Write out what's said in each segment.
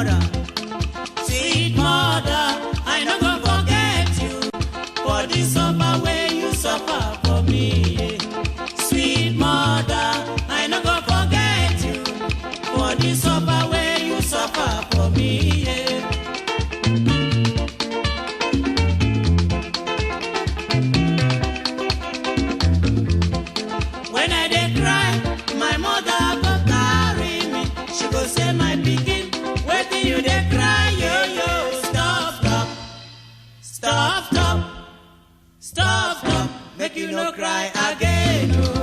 mother. Sweet mother, I no go forget you for the suffer way you suffer for me. Sweet mother, I no go forget you for the suffer way you suffer for me. When I dey cry, my mother go carry me. She go say, my pikin, wetin you dey cry, yo yo? Stop, stop, stop, stop, stop, stop. Make you no cry again, oh.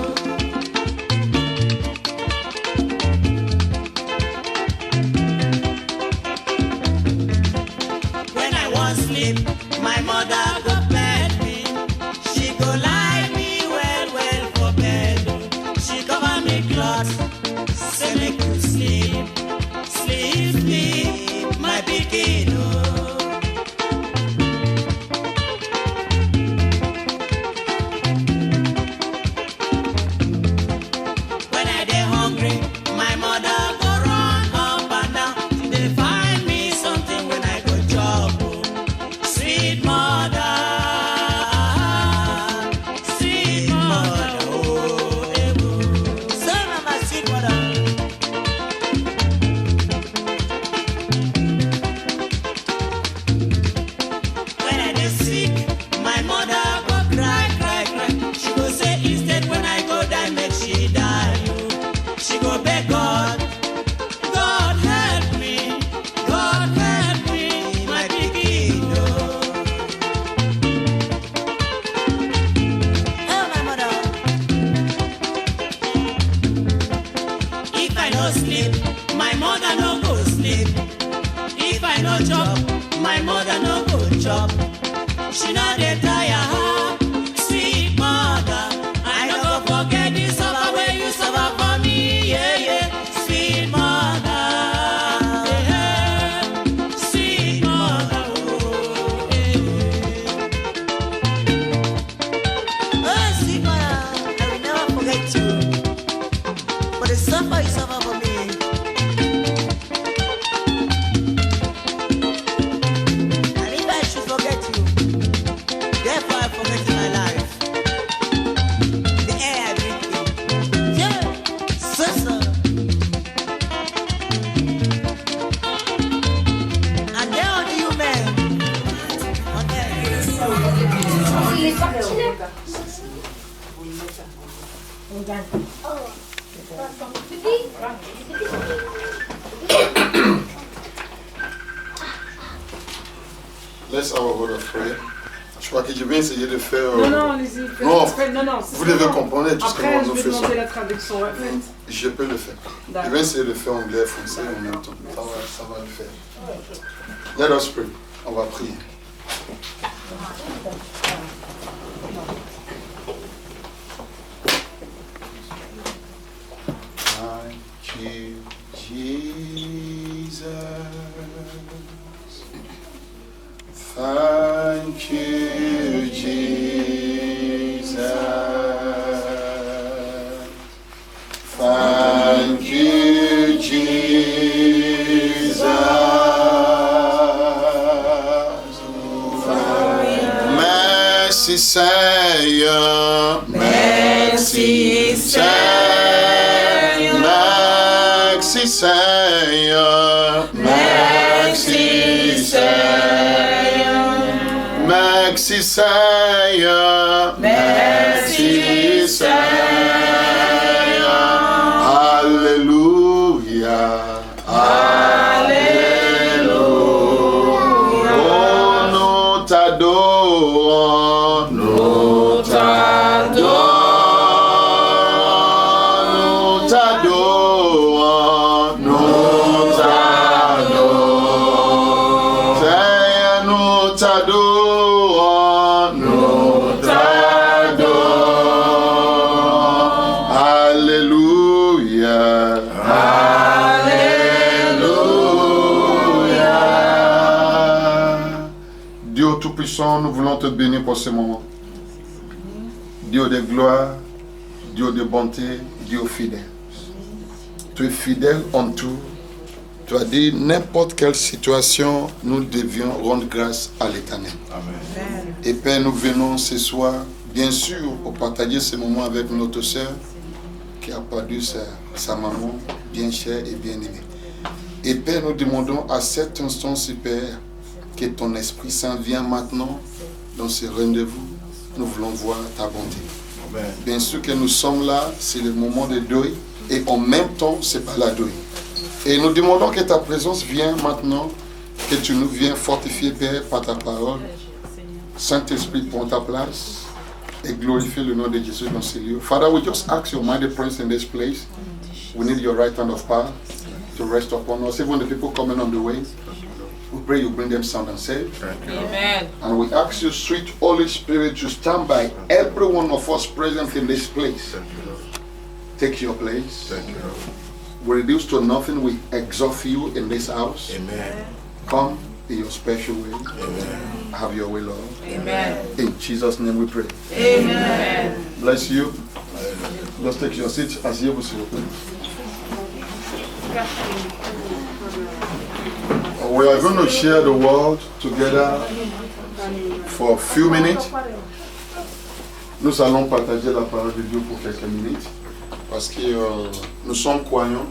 When I want sleep, my mother go bed me. She go lie me well, well for bed. She cover me cloth, say make you sleep, sleep, sleep, my pikin, oh. When I dey hungry, my mother go run up and down. She dey find me something when I go chop, oh. Sweet mother, sweet mother, oh, eh, oh. So my sweet mother. When I dey sick, my mother go cry, cry, cry. She go say instead when I go die, make she die, oh. She go beg God, God help me, God help me, my pikin, oh. Oh, my mother. If I no sleep, my mother no go sleep. If I no chop, my mother no go chop. She no dey tire her, sweet mother. I no go forget the suffer way you suffer for me, yeah, yeah. Sweet mother, yeah, sweet mother, oh, yeah. Oh, sweet mother, I will never forget you for the suffer you suffer for me. And if I should forget you, therefore I forget my life. The air I breathe in. Yeah, so. And there are you men. On there. Il est parti là. Laisse our word of prayer. Je crois que je vais essayer de faire. Non, allez-y. Non, c'est vous devez bon. comprendre tout ce que Après, je nous vais faisons. demander la traduction. Ouais, faites. Je peux le faire. Je D'accord. vais essayer de faire anglais et français en même temps. Ça va le faire. Let us pray. On va prier. Thank you, Jesus. Thank you, Jesus. Thank you, Jesus. Merci Seigneur, merci Seigneur, merci Seigneur, merci Seigneur, merci Seigneur, merci Seigneur, Alléluia, Alléluia, oh nous t'adorons, nous t'adorons, nous t'adorons, nous t'adorons, Seigneur, nous t'adorons, nous t'adorons, Alléluia, Alléluia. Dieu Tout-Puissant, nous voulons te bénir pour ce moment. Dieu de gloire, Dieu de bonté, Dieu fidèle. Tu es fidèle en tout, Tu as dit, n'importe quelle situation, nous devions rendre grâce à l'Éternel. Amen. Et Père, nous venons ce soir, bien sûr, pour partager ce moment avec notre sœur qui a perdu sa maman, bien chère et bien aimée. Et Père, nous demandons à cet instant, Père, que ton Esprit Saint vienne maintenant dans ce rendez-vous. Nous voulons voir ta bonté. Amen. Bien sûr que nous sommes là, c'est le moment de deuil, et en même temps, c'est pas la deuil. Et nous demandons que ta présence vienne maintenant, que tu nous viennes fortifier, Père, par ta parole. Saint-Esprit, prends ta place et glorifie le nom de Jésus dans ces lieux. Father, we just ask your mighty presence in this place. We need your right hand of power to rest upon us. Even the people coming on the way, we pray you bring them sound and safe. Amen. And we ask you, sweet Holy Spirit, to stand by every one of us present in this place. Take your place. Thank you, Lord. We reduce to nothing. We exalt you in this house. Amen. Come in your special way. Amen. Have your way, Lord. Amen. In Jesus' name we pray. Amen. Bless you. Just take your seat. Asseyez-vous s'il vous plaît. We are going to share the word together for a few minutes. Nous allons partager la parole de Dieu pour quelques minutes parce que nous sommes croyants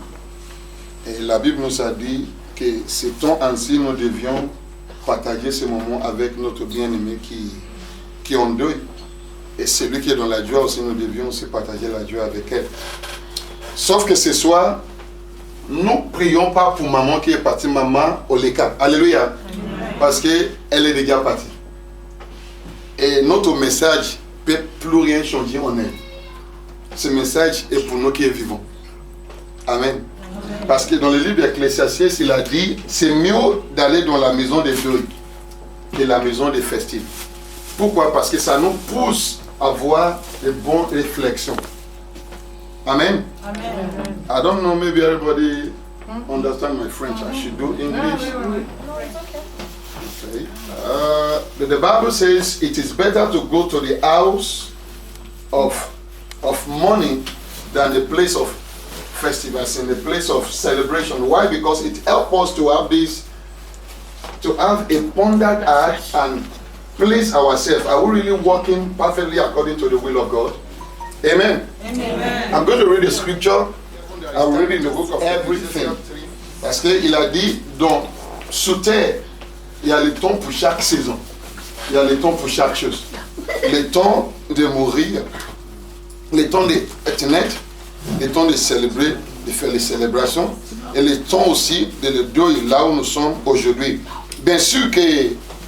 et la Bible nous a dit que ce temps ainsi nous devions partager ce moment avec notre bien-aimé qui est en deuil. Et celui qui est dans la joie aussi, nous devions aussi partager la joie avec elle. Sauf que ce soir, nous ne prions pas pour maman qui est partie, maman au Léca. Alléluia. Parce qu'elle est déjà partie. Et notre message ne peut plus rien changer en elle. Ce message est pour nous qui vivons. Amen. Parce que dans le livre d'Ecclésiastes, il a dit, c'est mieux d'aller dans la maison des deuils que la maison des festives. Pourquoi? Parce que ça nous pousse à avoir de bonnes réflexions. Amen. Amen. I don't know, maybe everybody understand my French. I should do English. Okay. The Bible says it is better to go to the house of mourning than the place of festivals, in the place of celebration. Why? Because it helps us to have this, to have a pondered heart and place ourselves. Are we really walking perfectly according to the will of God? Amen. Amen. I'm going to read the scripture. I will read in the book of everything. Parce qu'il a dit, donc, sous terre, il y a le temps pour chaque saison. Il y a le temps pour chaque chose. Le temps de mourir, le temps d'être net, le temps de célébrer, de faire les célébrations, et le temps aussi de le deuil là où nous sommes aujourd'hui. Bien sûr que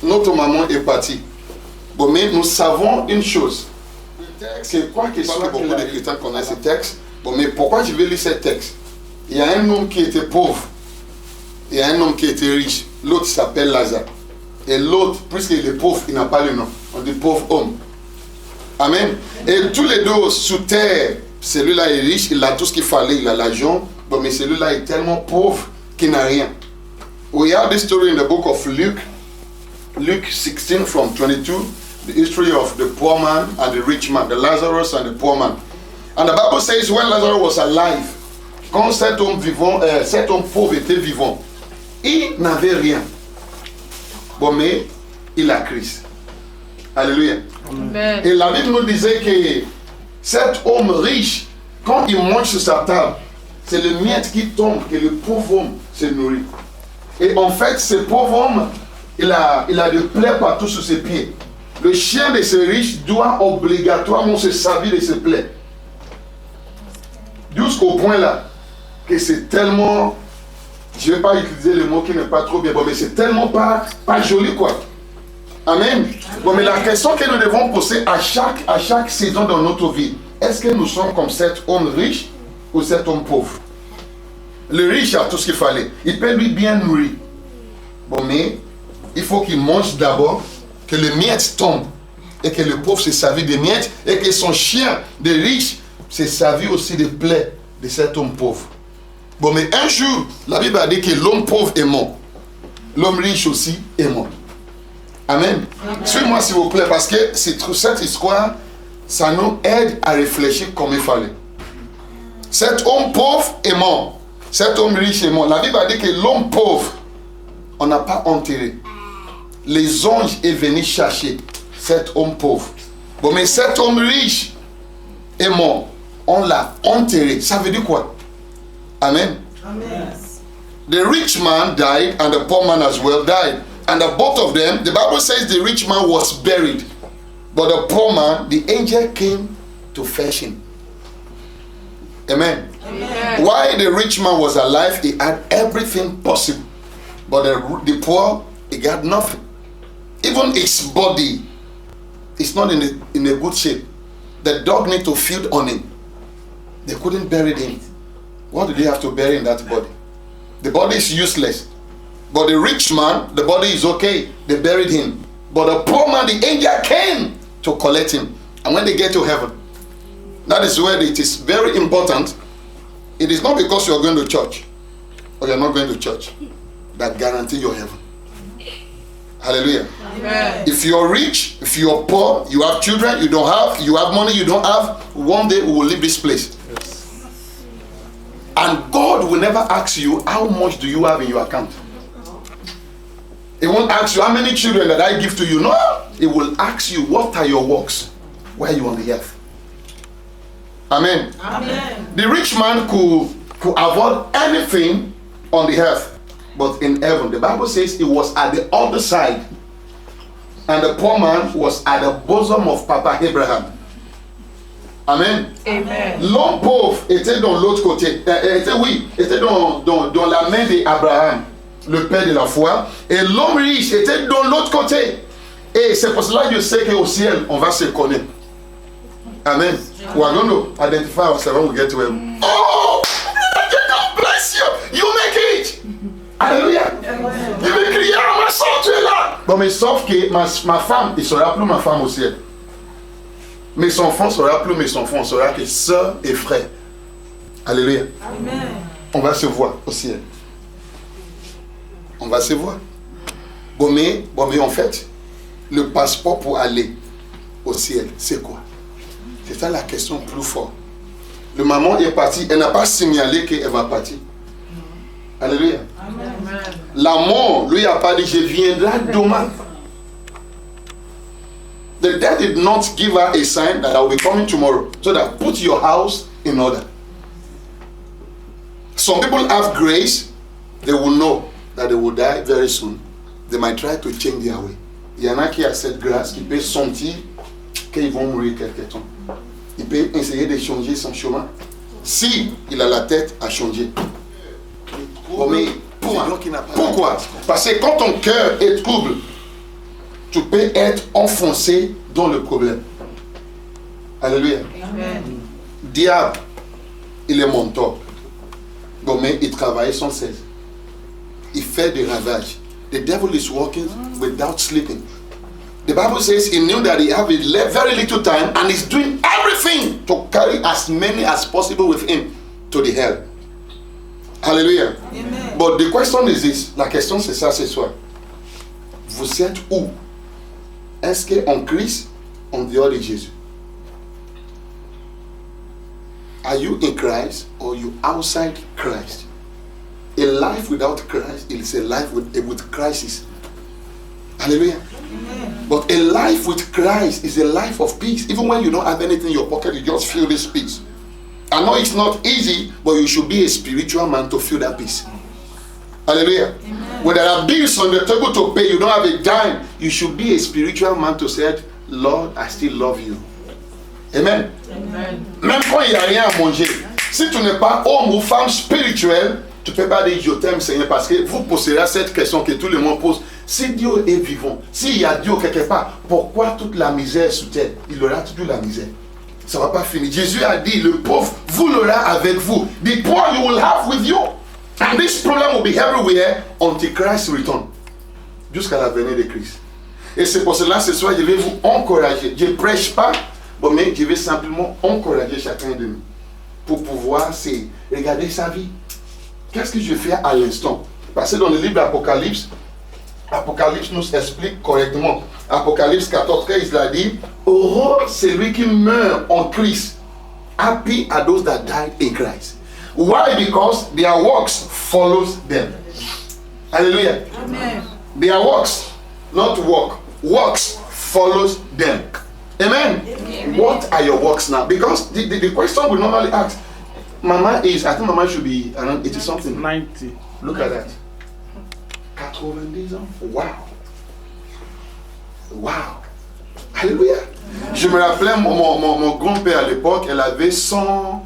notre maman est partie. Bon, mais nous savons une chose. C'est quoi que beaucoup de chrétiens connaissent ce texte. Bon, mais pourquoi je vais lire ce texte? Il y a un homme qui était pauvre. Il y a un homme qui était riche. L'autre s'appelle Lazare. Et l'autre, puisqu'il est pauvre, il n'a pas le nom. On dit pauvre homme. Amen. Et tous les deux sous terre, celui-là est riche, il a tout ce qu'il fallait, il a l'argent. Bon, mais celui-là est tellement pauvre qu'il n'a rien. We have this story in the book of Luke. Luke 16 from 22. The history of the poor man and the rich man, the Lazarus and the poor man. And the Bible says when Lazarus was alive, quand cet homme pauvre était vivant, il n'avait rien. Bon, mais il a Christ. Alléluia. Amen. Et la Bible nous disait que cet homme riche, quand il mange sur sa table, c'est le miette qui tombe, que le pauvre homme se nourrit. Et en fait, ce pauvre homme, il a des plaies partout sur ses pieds. Le chien de ce riche doit obligatoirement se servir de ses plaies. Jusqu'au point là, que c'est tellement, je ne vais pas utiliser le mot qui n'est pas trop bien, bon, mais c'est tellement pas joli quoi. Amen. Bon, mais la question que nous devons poser à chaque saison dans notre vie, est-ce que nous sommes comme cet homme riche ou cet homme pauvre? Le riche a tout ce qu'il fallait. Il peut lui bien nourrir. Bon, mais il faut qu'il mange d'abord, que le miette tombe et que le pauvre se serve des miettes et que son chien de riche se serve aussi des plaies de cet homme pauvre. Bon, mais un jour, la Bible a dit que l'homme pauvre est mort. L'homme riche aussi est mort. Amen. Suivez-moi s'il vous plaît, parce que cette histoire, ça nous aide à réfléchir comme il fallait. Cet homme pauvre est mort. Cet homme riche est mort. La Bible a dit que l'homme pauvre, on n'a pas enterré. Les anges est venu chercher cet homme pauvre. Bon, mais cet homme riche est mort. On l'a enterré. Ça veut dire quoi? Amen. Amen. The rich man died and the poor man as well died. And the both of them, the Bible says the rich man was buried. But the poor man, the angel came to fetch him. Amen. Amen. While the rich man was alive, he had everything possible. But the poor, he got nothing. Even his body is not in a good shape. The dog need to feed on him. They couldn't bury him. What do they have to bury in that body? The body is useless. But the rich man, the body is okay. They buried him. But the poor man, the angel came to collect him. And when they get to heaven, that is where it is very important. It is not because you are going to church or you are not going to church that guarantee your heaven. Hallelujah. Amen. If you are rich, if you are poor, you have children, you don't have, you have money, you don't have, one day we will leave this place. And God will never ask you, how much do you have in your account? He won't ask you, how many children that I give to you? No. He will ask you, what are your works? Where are you on the earth? Amen. Amen. The rich man could avoid anything on the earth, but in heaven, the Bible says he was at the other side, and the poor man was at the bosom of Papa Abraham. Amen. Amen. L'homme pauvre était dans l'autre côté. Était dans la main d'Abraham, le père de la foi, et l'homme riche était dans l'autre côté. Et c'est pour cela que je sais qu'au ciel, on va se connaître. Amen. We are going to identify ourselves when we get to heaven. Oh, God bless you. You make it. Alléluia. Je vais crier, ma soeur, tu es là. Bon, mais sauf que ma femme, il ne sera plus ma femme au ciel. Mes enfants ne sera plus mes enfants, on sera que sœurs et frères. Alléluia. Amen. On va se voir au ciel. On va se voir. Bon, mais en fait, le passeport pour aller au ciel, c'est quoi? C'est ça la question plus forte. Le maman est partie, elle n'a pas signalé qu'elle va partir. Alléluia. Amen. La mort, lui a pas dit, je viendrai demain. The dead did not give her a sign that I will be coming tomorrow. So that put your house in order. Some people have grace, they will know that they will die very soon. They might try to change their way. Il y en a qui a cette grâce, qui peut sentir qu'ils vont mourir quelque temps. Il peut essayer de changer son chemin. Si il a la tête à changer. Bon, mais pourquoi? Parce que quand ton cœur est trouble, tu peux être enfoncé dans le problème. Alléluia. Amen. Diable, il est mentor. Bon, mais il travaille sans cesse. Il fait des ravages. The devil is working without sleeping. The Bible says he knew that he had very little time and is doing everything to carry as many as possible with him to the hell. Hallelujah. Amen. But the question is this. La question c'est ça ce soir. Vous êtes où? Est-ce qu'en Christ, en dehors de Jésus? Are you in Christ or you outside Christ? A life without Christ is a life with crisis. Hallelujah. Amen. But a life with Christ is a life of peace. Even when you don't have anything in your pocket, you just feel this peace. I know it's not easy, but you should be a spiritual man to feel that peace. Hallelujah. Amen. When there are bills on the table to pay, you don't have a dime, you should be a spiritual man to say, Lord, I still love you. Amen. Amen. Même quand il n'y a rien à manger, si tu n'es pas homme ou femme spirituel, tu ne peux pas dire je t'aime Seigneur, parce que vous poserez cette question que tout le monde pose. Si Dieu est vivant, s'il y a Dieu quelque part, pourquoi toute la misère sous terre? Il aura toujours la misère. Ça ne va pas finir. Jésus a dit, le pauvre, vous l'aurez avec vous. The poor you will have with you. And this problem will be everywhere until Christ return. Jusqu'à la venue de Christ. Et c'est pour cela, ce soir, je vais vous encourager. Je ne prêche pas, mais je vais simplement encourager chacun de nous. Pour pouvoir regarder sa vie. Qu'est-ce que je fais à l'instant? Parce que dans le livre d'Apocalypse, Apocalypse nous explique correctement. Apocalypse 14:13, il a dit, heureux celui qui meurt en Christ. Happy are those that died in Christ. Why? Because their works follows them. Hallelujah. Amen. Their works, not work. Works follows them. Amen. Amen. What are your works now? Because the question we normally ask, Mama is, I think Mama should be around 80 something. 90. Look at that. 90 ans. Wow. Wow. Alléluia. Je me rappelais, mon grand-père à l'époque, elle avait 100,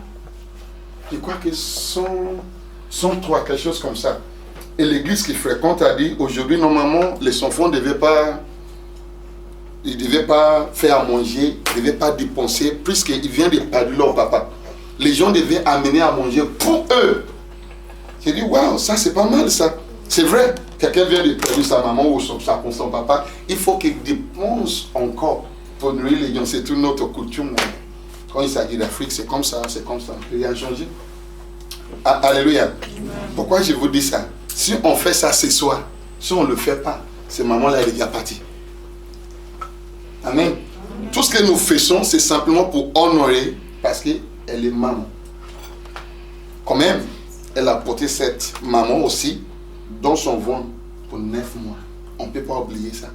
je crois que 103, quelque chose comme ça. Et l'église qu'il fréquente a dit, aujourd'hui, normalement, les enfants ne devaient pas, ils ne devaient pas faire à manger, ils ne devaient pas dépenser, puisqu'ils viennent de perdre leur papa. Les gens devaient amener à manger pour eux. J'ai dit, waouh, ça c'est pas mal ça. C'est vrai, quelqu'un vient de perdre sa maman ou son papa, il faut qu'il dépense encore pour nourrir les gens. C'est toute notre coutume. Quand il s'agit d'Afrique, c'est comme ça, rien n'a changé. Alléluia. Pourquoi je vous dis ça? Si on fait ça ce soir, si on ne le fait pas, cette maman-là, elle est déjà partie. Amen. Tout ce que nous faisons, c'est simplement pour honorer, parce qu'elle est maman. Quand même, elle a porté cette maman aussi dans son ventre pour 9 mois. On ne peut pas oublier ça.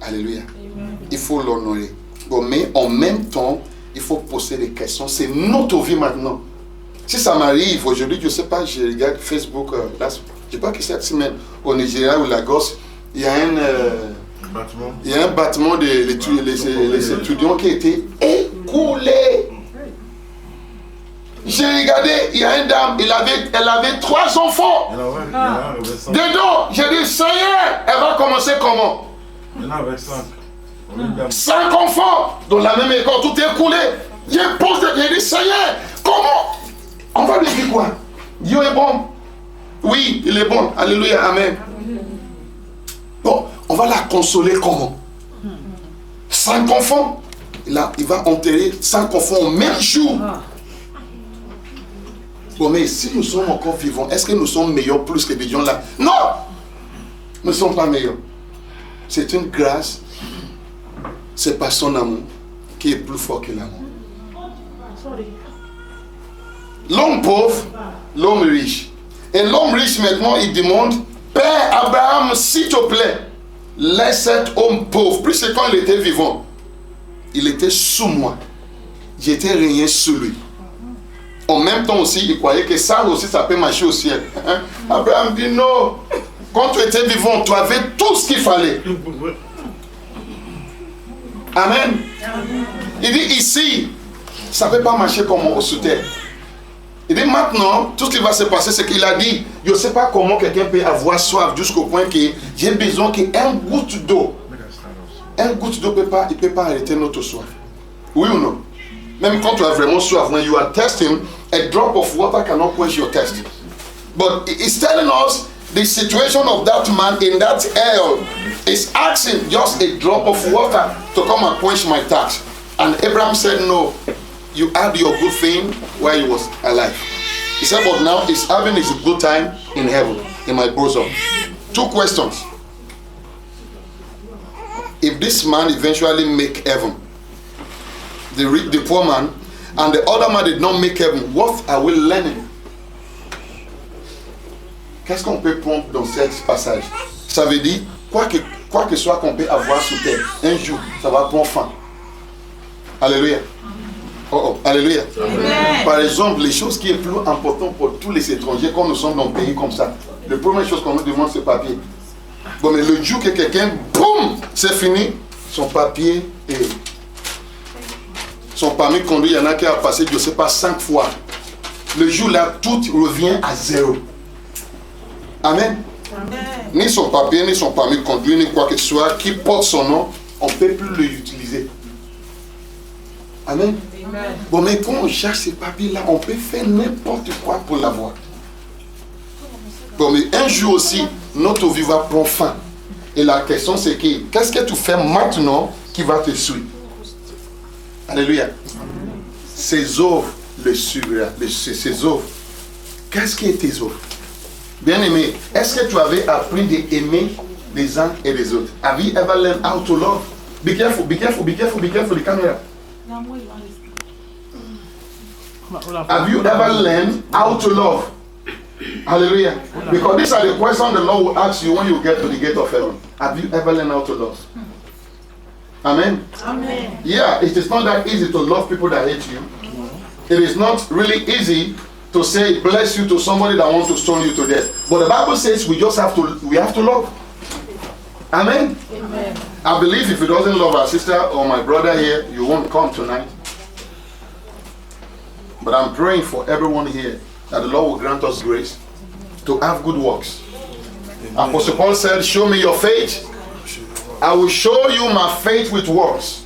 Alléluia. Amen. Il faut l'honorer. Bon, mais en même temps, il faut poser des questions. C'est notre vie maintenant. Si ça m'arrive aujourd'hui, je ne sais pas, je regarde Facebook, là, je ne sais pas que cette semaine, au Nigeria ou Lagos, il y a un bâtiment des étudiants qui a été écoulé. J'ai regardé, il y a une dame, elle avait 3 enfants. Dedans, j'ai dit, Seigneur, elle va commencer comment? Il y en a avec 5. 5 enfants dans la même école, tout est écoulé. J'ai dit, Seigneur, comment? On va lui dire quoi? Dieu est bon. Oui, il est bon. Alléluia, amen. Bon, on va la consoler comment? 5 enfants. Là, il va enterrer 5 enfants au même jour. Bon, mais si nous sommes encore vivants, est-ce que nous sommes meilleurs plus que des gens là? Non! Nous ne sommes pas meilleurs. C'est une grâce. C'est pas son amour qui est plus fort que l'amour. L'homme pauvre, l'homme riche. Et l'homme riche maintenant, il demande, Père Abraham, s'il te plaît, laisse cet homme pauvre. Plus c'est quand il était vivant. Il était sous moi. J'étais régné sous lui. En même temps aussi, il croyait que ça aussi, ça peut marcher au ciel. Hein? Abraham dit non. Quand tu étais vivant, tu avais tout ce qu'il fallait. Amen. Il dit ici, ça ne peut pas marcher comme au sous-terre. Il dit maintenant, tout ce qui va se passer, c'est qu'il a dit, je ne sais pas comment quelqu'un peut avoir soif jusqu'au point que j'ai besoin qu'un goutte d'eau, ne peut pas arrêter notre soif. Oui ou non? Même quand tu as vraiment soif, when you are thirsty, a drop of water cannot quench your thirst. But it's telling us the situation of that man in that hell is asking just a drop of water to come and quench my thirst. And Abraham said, no, you had your good thing while he was alive. He said, but now he's having his good time in heaven, in my bosom. 2 questions. If this man eventually make heaven, the poor man, and the other man did not make heaven, what are we learning? Qu'est-ce qu'on peut prendre dans ce passage? Ça veut dire, quoi que soit qu'on peut avoir sous terre, un jour, ça va prendre fin. Alléluia. Alléluia. Amen. Par exemple, les choses qui sont plus importantes pour tous les étrangers, quand nous sommes dans un pays comme ça, la première chose qu'on nous demande, c'est papier. Bon, mais le jour que quelqu'un, boum, c'est fini, son papier et son permis de conduire, il y en a qui a passé, je ne sais pas, 5 fois. Le jour là, tout revient à 0. Amen. Amen. Ni son papier, ni son permis de conduire, ni quoi que ce soit, qui porte son nom, on ne peut plus l'utiliser. Amen. Amen. Bon, mais quand on cherche ces papiers-là, on peut faire n'importe quoi pour l'avoir. Bon, mais un jour aussi, notre vie va prendre fin. Et la question c'est que, qu'est-ce que tu fais maintenant qui va te suivre? Alléluia. Ses œuvres le suivront. Ses œuvres. Qu'est-ce qui est tes œuvres? Bien aimé, est-ce que tu avais appris d'aimer les uns et les autres? Have you ever learned how to love? Be careful, be careful, be careful, be careful, the camera. Have you ever learned how to love? Hallelujah. Because these are the questions the Lord will ask you when you get to the gate of heaven. Have you ever learned how to love? Amen. Amen. Yeah, it is not that easy to love people that hate you. It is not really easy to say bless you to somebody that wants to stone you to death. But the Bible says we have to love. Amen. Amen. I believe if you doesn't love our sister or my brother here, you won't come tonight. But I'm praying for everyone here that the Lord will grant us grace to have good works. Apostle Paul said, show me your faith. I will show you my faith with works.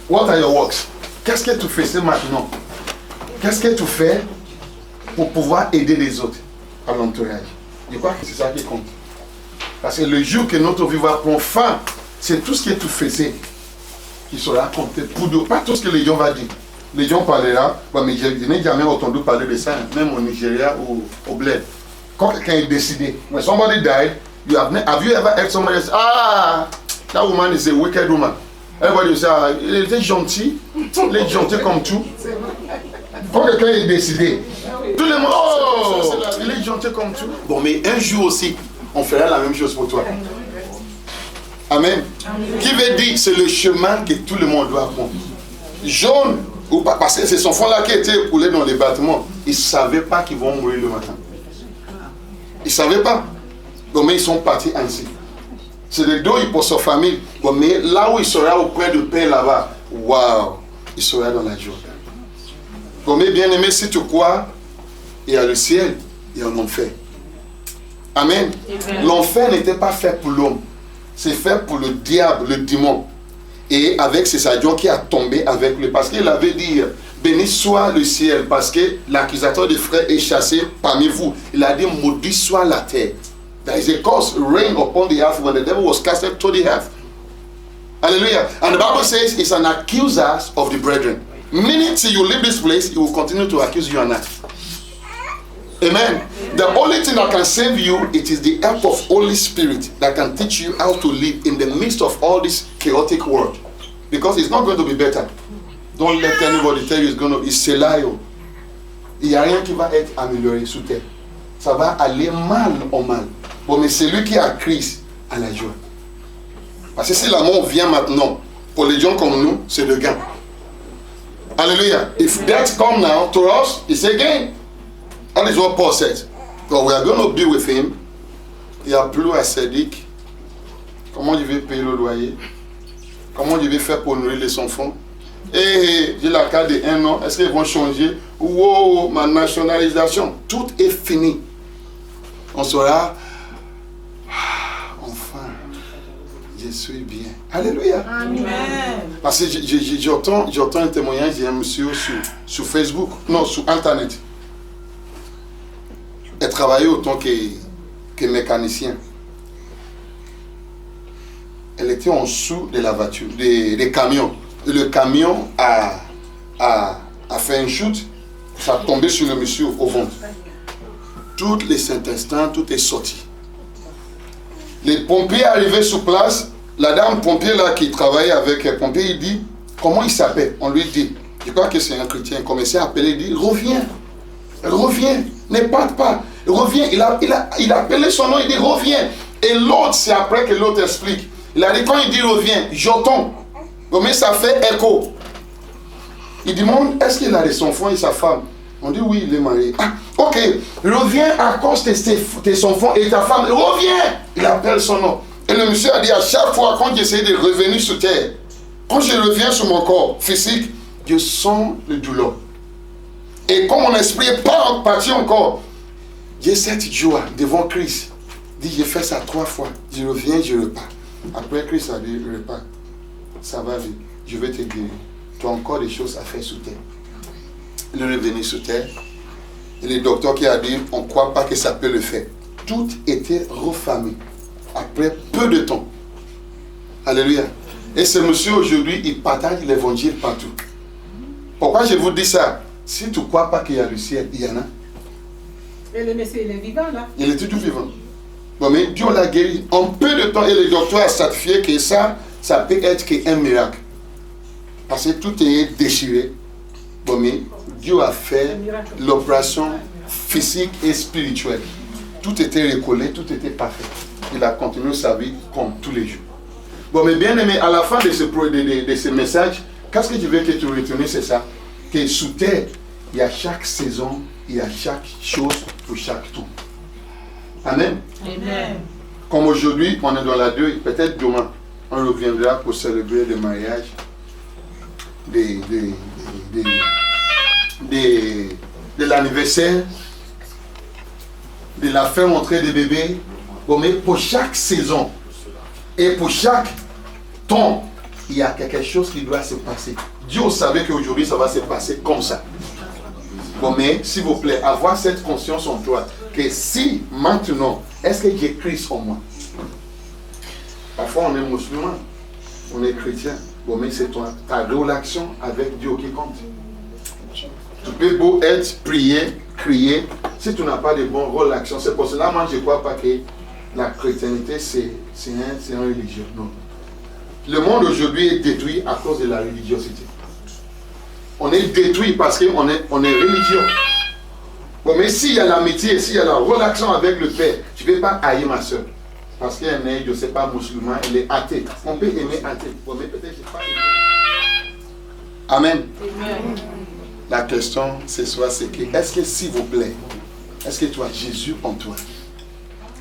What are your works? Qu'est-ce que tu fais maintenant? Qu'est-ce que tu fais pour pouvoir aider les autres à l'entourage? Je crois que c'est ça qui compte. Parce que le jour que notre vie va prendre fin, c'est tout ce que tu faisais qui sera compté pour nous. Pas tout ce que les gens vont dire. Les gens parleront, mais je n'ai jamais entendu parler de ça, même au Nigeria ou au Bled. Quand quelqu'un est décidé, when somebody died, have you ever heard somebody say, ah, that woman is a wicked woman? Everybody will say, ah, il était gentil, il est gentil comme tout. Quand quelqu'un est décidé, tout le monde, oh, il est gentil comme tout. Bon, mais un jour aussi, on fera la même chose pour toi. Amen. Qui veut dire c'est le chemin que tout le monde doit prendre. Jaune, ou pas, parce que c'est son enfant là qui était coulé dans les bâtiments. Ils ne savaient pas qu'ils vont mourir le matin. Ils ne savaient pas. Donc, mais ils sont partis ainsi. C'est le deuil pour sa famille. Bon, mais là où il sera auprès de Père là-bas, waouh, il sera dans la joie. Bon, mais bien aimé, si tu crois, il y a le ciel, il y a un enfer. Amen. L'enfer n'était pas fait pour l'homme. C'est fait pour le diable, le démon. Et avec ses agents qui a tombé avec lui. Parce qu'il avait dit, béni soit le ciel, parce que l'accusateur des frères est chassé parmi vous. Il a dit, maudit soit la terre. There is a curse rain upon the earth when the devil was casted to the earth. Hallelujah. And the Bible says it's an accuser of the brethren. Meaning, till you leave this place, he will continue to accuse you and I. Amen. The only thing that can save you, it is the help of Holy Spirit that can teach you how to live in the midst of all this chaotic world. Because it's not going to be better. Don't let anybody tell you it's a lie. Il n'y a rien qui va être amélioré sous terre. Ça va aller mal en mal. Bon, mais celui qui a Christ a la joie. Parce que si la mort vient maintenant, pour les gens comme nous, c'est le gain. Hallelujah. If death come now to us, it's a gain. That is what Paul said. So we are going to be with him. Il n'y a plus à Cédric. Comment je vais payer le loyer? Comment je vais faire pour nourrir les enfants? Et j'ai la carte de 1 an. Est-ce qu'ils vont changer? Wow, ma nationalisation. Tout est fini. On sera. Enfin, je suis bien. Alléluia. Amen. Parce que j'entends un témoignage d'un monsieur sur Facebook. Non, sur Internet. Elle travaillait autant que mécanicien. Elle était en dessous de la voiture, des camions. Et le camion a fait une chute, ça a tombé sur le monsieur au ventre. Tous les intestins, tout est sorti. Les pompiers arrivaient sur place. La dame pompier là qui travaillait avec les pompiers, il dit, comment il s'appelle? On lui dit, je crois que c'est un chrétien, il commençait à appeler, il dit, reviens, ne parte pas, reviens. Il a appelé son nom, il dit, reviens. Et l'autre, c'est après que l'autre explique. Il a dit, quand il dit reviens, j'entends. Mais ça fait écho. Il demande, est-ce qu'il a des enfants et sa femme? On dit, oui, il est marié. Ah, ok, reviens à cause de tes enfants et ta femme. Reviens. Il appelle son nom. Et le monsieur a dit, à chaque fois, quand j'essaie de revenir sur terre, quand je reviens sur mon corps physique, je sens le douleur. Et comme mon esprit n'est pas parti encore, j'ai cette joie devant Christ. Il dit, j'ai fait ça 3 fois. Je reviens, je repars. Après, Christ a dit, repars. Ça va vite. Je vais te guérir. Tu as encore des choses à faire sur terre. Il est revenu sur terre. Et le docteur qui a dit, on ne croit pas que ça peut le faire. Tout était refermé. Après peu de temps. Alléluia. Et ce monsieur aujourd'hui, il partage l'évangile partout. Pourquoi je vous dis ça? Si tu ne crois pas qu'il y a le ciel, il y en a. Et le monsieur, il est vivant là? Il est toujours vivant. Bon, mais Dieu l'a guéri en peu de temps et le docteur a certifié que ça peut être qu'un miracle. Parce que tout est déchiré. Bon, mais Dieu a fait l'opération physique et spirituelle. Tout était recollé, tout était parfait. Il a continué sa vie comme tous les jours. Bon, mais bien aimé, à la fin de ce message, qu'est-ce que je veux que tu retiennes, c'est ça. Que sous terre, il y a chaque saison, il y a chaque chose pour chaque tour. Amen. Amen. Comme aujourd'hui, on est dans la deuil, peut-être demain, on reviendra pour célébrer le mariage de l'anniversaire, de la faire entrer des bébés. Bon, mais pour chaque saison et pour chaque temps, il y a quelque chose qui doit se passer. Dieu savait qu'aujourd'hui, ça va se passer comme ça. Bon, mais s'il vous plaît, avoir cette conscience en toi, que si maintenant, est-ce que j'ai Christ en moi? Parfois, on est musulman, on est chrétien. Bon, mais c'est ta relation avec Dieu qui compte. Tu peux beau être, prier, crier, si tu n'as pas de bonnes relations. C'est pour cela, moi, je ne crois pas que la chrétienté, c'est un religieux. Non. Le monde aujourd'hui est détruit à cause de la religiosité. On est détruit parce qu'on est religieux. Bon, mais s'il y a l'amitié, s'il y a la relation avec le Père, je ne vais pas haïr ma soeur. Parce qu'elle n'est, je ne sais pas, musulman, elle est athée. On peut aimer athée. Bon, mais peut-être je ne sais pas aimer. Amen. Amen. La question ce soir, c'est que, est-ce que, s'il vous plaît, est-ce que tu as Jésus en toi?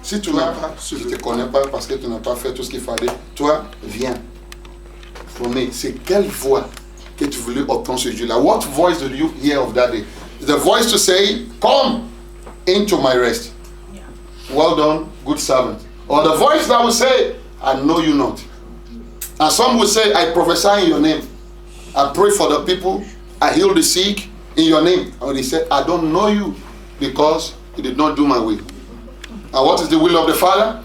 Si tu n'as pas, je ne te connais pas parce que tu n'as pas fait tout ce qu'il fallait, toi, viens. Mais c'est quelle voix que tu voulais entendre ce Dieu-là? What voice did you hear of that day? The voice to say, come into my rest. Well done, good servant. Or the voice that will say, I know you not. And some will say, I prophesy in your name. I pray for the people. I heal the sick in your name. Or they say, I don't know you because you did not do my will. And what is the will of the Father?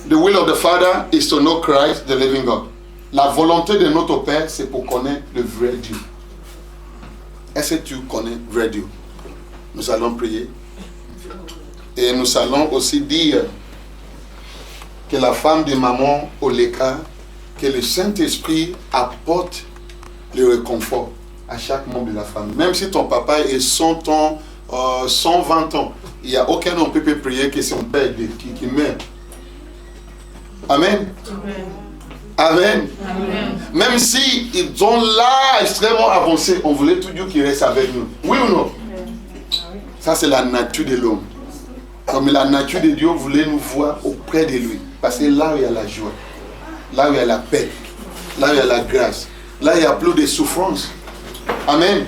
The will of the Father is to know Christ, the living God. La volonté de notre Père, c'est pour connaître le vrai Dieu. Est-ce que tu connais le vrai Dieu? Nous allons prier. Et nous allons aussi dire que la femme de maman Oleka, que le Saint-Esprit apporte le réconfort à chaque membre de la famille. Même si ton papa est 100 ans, 120 ans, il n'y a aucun homme qui peut prier que son père qui meurt. Amen. Amen. Amen. Même si ils sont là extrêmement avancés, on voulait toujours qu'ils restent avec nous. Oui ou non? Ça, c'est la nature de l'homme. Comme la nature de Dieu voulait nous voir auprès de lui. Parce que là où il y a la joie, là où il y a la paix, là où il y a la grâce, là où il y a plus de souffrance. Amen.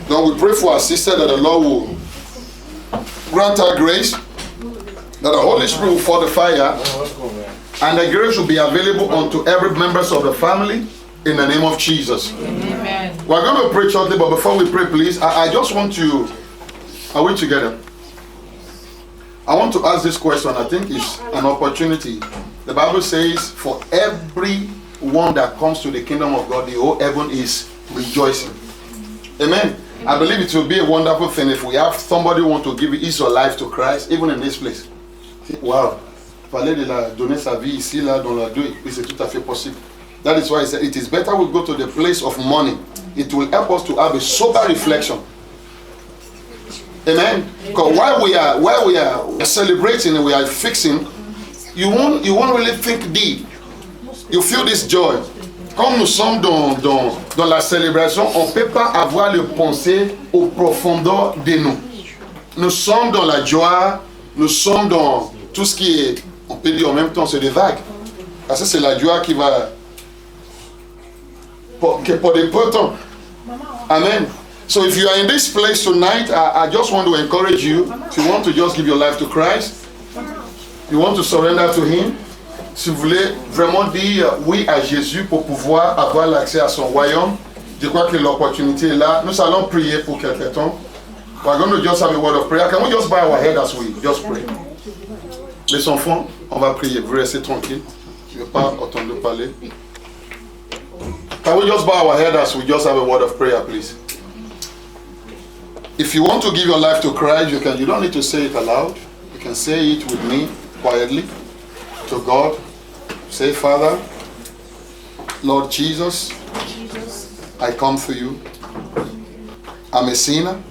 Donc, we pray for our sister that the Lord will grant her grace, that the Holy Spirit will fortify her, and the grace will be available unto every members of the family in the name of Jesus. Amen. We're going to pray shortly, but before we pray, please, I just want to, are we together? I want to ask this question. I think it's an opportunity. The Bible says, for everyone that comes to the kingdom of God, the whole heaven is rejoicing. Amen. I believe it will be a wonderful thing if we have somebody who want to give his or life to Christ, even in this place. Wow. Fallait de la donner sa vie ici, là, dans la deuil, c'est tout à fait possible. That is why I said it is better we go to the place of mourning. It will help us to have a sober reflection. Amen. Because while we are celebrating and we are fixing, you won't really think deep. You feel this joy. Comme nous sommes dans la célébration, on ne peut pas avoir le pensée au profondeur de nous. Nous sommes dans la joie, nous sommes dans tout ce qui est, on peut dire en même temps, c'est des vagues. Parce que c'est la joie qui va, pour des peu de temps. Amen. So if you are in this place tonight, I just want to encourage you, if you want to just give your life to Christ, you want to surrender to Him, si vous voulez vraiment dire oui à Jésus pour pouvoir avoir l'accès à son royaume, je crois que l'opportunité est là. Nous allons prier pour quelque temps. We're going to just have a word of prayer. Can we just bow our head as we just pray? Les enfants, on va prier. Vous restez tranquilles. Je ne vais pas entendre parler. Can we just bow our head as we just have a word of prayer, please? If you want to give your life to Christ, you can. You don't need to say it aloud. You can say it with me quietly to God. Say, Father, Lord Jesus, I come for you. I'm a sinner.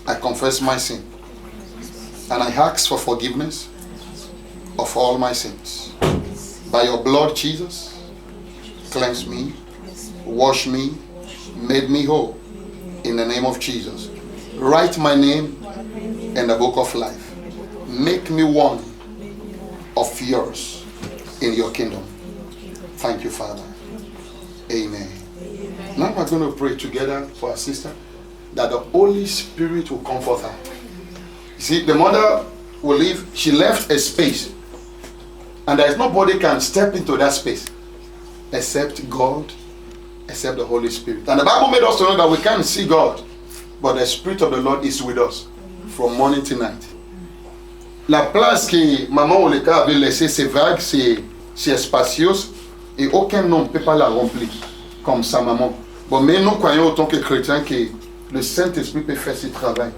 I confess my sin. And I ask for forgiveness of all my sins. By your blood, Jesus, cleanse me, wash me, made me whole. In the name of Jesus. Write my name in the book of life. Make me one of yours in your kingdom. Thank you, Father. Amen. Now we're going to pray together for our sister that the Holy Spirit will comfort her. You see, the mother will leave. She left a space, and there is nobody can step into that space except God, except the Holy Spirit. And the Bible made us to know that we can't see God, but the Spirit of the Lord is with us from morning to night. La place que maman Oleka avait laissée, c'est vague, c'est spacieux, et aucun homme ne peut pas la remplir comme sa maman. Bon, mais nous croyons autant que chrétiens que le Saint-Esprit peut faire ce travail.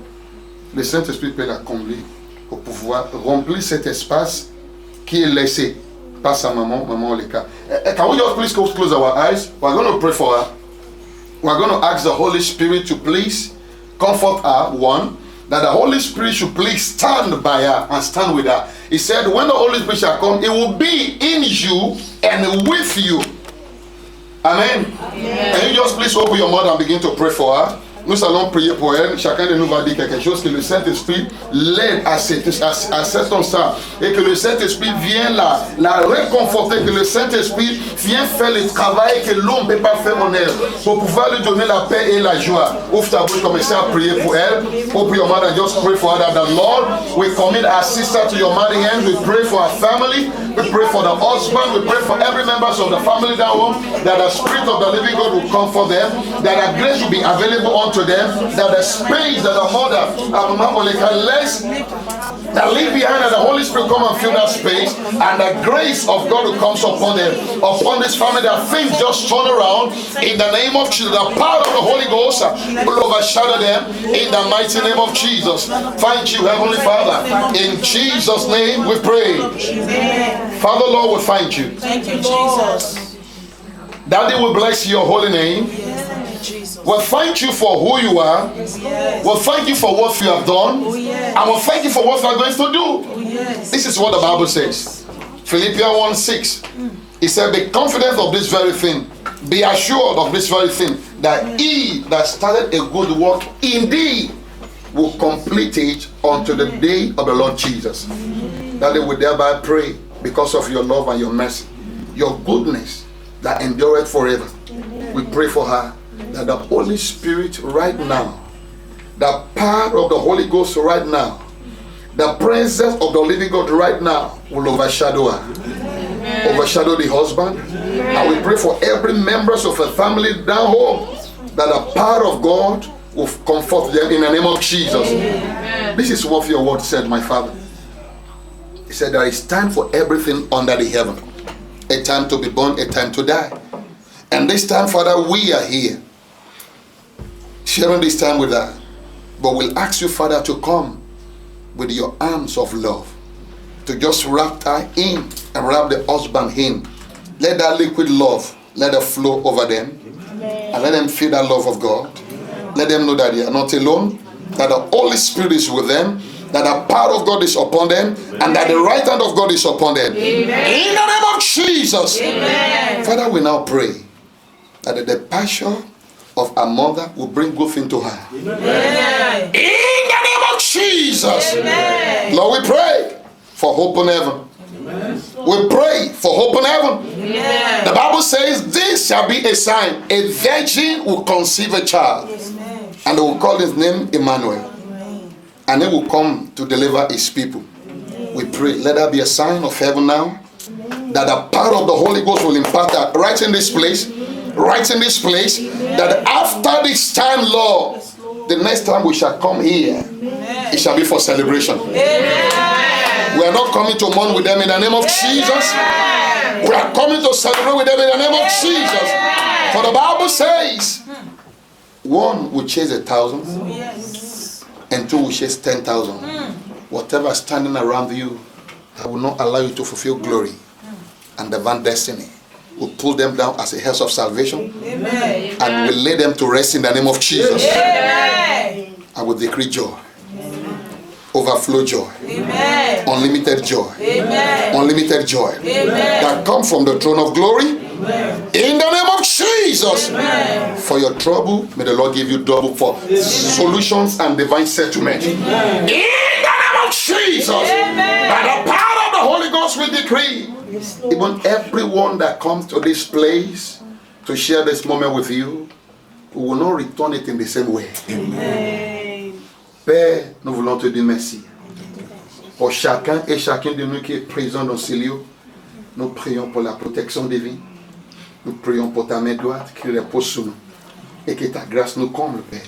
Le Saint-Esprit peut la combler pour pouvoir remplir cet espace qui est laissé par sa maman, maman Oleka. Can we just please close our eyes? We're going to pray for her. We're going to ask the Holy Spirit to please comfort her, one, that the Holy Spirit should please stand by her and stand with her. He said, when the Holy Spirit shall come, it will be in you and with you. Amen. Amen. Can you just please open your mouth and begin to pray for her? Nous allons prier pour elle. Chacun de nous va dire quelque chose, que le Saint-Esprit l'aide à cet instant et que le Saint-Esprit vienne la réconforter, que le Saint-Esprit vienne faire le travail que l'homme ne peut pas faire en elle pour pouvoir lui donner la paix et la joie. Ouvre ta bouche, commencez à prier pour elle. Open your mouth and just pray for her that the Lord will commit our sister to your mighty hands. We pray for her family. We pray for the husband. We pray for every member of the family down home, that the Spirit of the living God will comfort them, that our grace will be available unto them, that the space that the mother that leave behind, that the Holy Spirit come and fill that space, and the grace of God will come upon them, upon this family, that things just turn around in the name of Jesus. The power of the Holy Ghost will overshadow them in the mighty name of Jesus. Thank you, Heavenly Father. In Jesus' name we pray. Father, Lord, we thank you. Thank you, Jesus. Daddy, we bless your holy name. Well, thank you for who you are. Well, thank you for what you have done. And well, thank you for what you are going to do. This is what the Bible says. Philippians 1:6. It said, be confident of this very thing. Be assured of this very thing, that he that started a good work in thee will complete it unto the day of the Lord Jesus. That they will thereby pray, because of your love and your mercy, your goodness that endureth forever. We pray for her, that the Holy Spirit right now, the power of the Holy Ghost right now, the presence of the living God right now will overshadow her. Overshadow the husband. And we pray for every member of a family down home, that the power of God will comfort them in the name of Jesus. This is what your word said, my Father. He said there is time for everything under the heaven. A time to be born, a time to die. And this time, Father, we are here, sharing this time with her. But we'll ask you, Father, to come with your arms of love, to just wrap her in and wrap the husband in. Let that liquid love, let it flow over them. And let them feel that love of God. Let them know that they are not alone, that the Holy Spirit is with them, that the power of God is upon them, and that the right hand of God is upon them. Amen. In the name of Jesus. Amen. Father, we now pray that the departure of our mother will bring good thing to her. Amen. In the name of Jesus. Amen. Lord, we pray for hope in heaven. Amen. We pray for hope in heaven. Amen. The Bible says, this shall be a sign. A virgin will conceive a child. Amen. And they will call his name Emmanuel. Amen. And he will come to deliver his people. Amen. We pray, let that be a sign of heaven now. Amen. That the power of the Holy Ghost will impart that right in this place. Right in this place. Amen. That after this time, Lord, the next time we shall come here, Amen, it shall be for celebration. Amen. We are not coming to mourn with them in the name of Jesus. Amen. We are coming to celebrate with them in the name of Jesus. Amen. For the Bible says, one will chase 1,000, yes, and two will chase 10,000. Whatever is standing around you that will not allow you to fulfill glory and divine destiny, We'll pull them down as a hedge of salvation. Amen. And we'll lay them to rest in the name of Jesus. Amen. I will decree joy. Overflow joy. Amen. Unlimited joy. Amen. Unlimited joy. Amen. That come from the throne of glory. Amen. In the name of Jesus. Amen. For your trouble, may the Lord give you double for solutions and divine settlement. Amen. In the name of Jesus. Amen. By the power of the Holy Ghost we decree. Even everyone that comes to this place to share this moment with you, we will not return it in the same way. Amen. Père, nous voulons te dire merci. Pour chacun et chacune de nous qui est présent dans ces lieux, nous prions pour la protection divine. Nous prions pour ta main droite qui repose sur nous. Et que ta grâce nous comble, Père.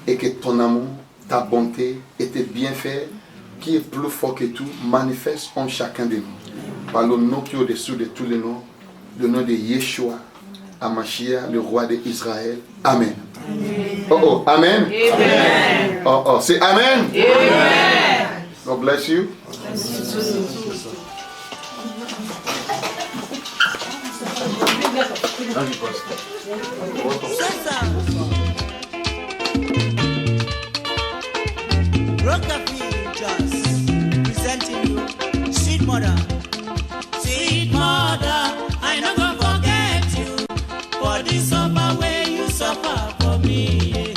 Et que ton amour, ta bonté et tes bienfaits, qui est plus fort que tout, manifestent en chacun de nous. Par le nom qui est au-dessus de tous les noms, le nom de Yeshua, Hamashiach, le roi d'Israël. Amen. Oh oh, amen. Amen. Oh oh, say amen. Amen. God bless you. Rockabilly just presenting you, sweet mother. Sweet mother, I no go forget you for the suffer where you suffer for me.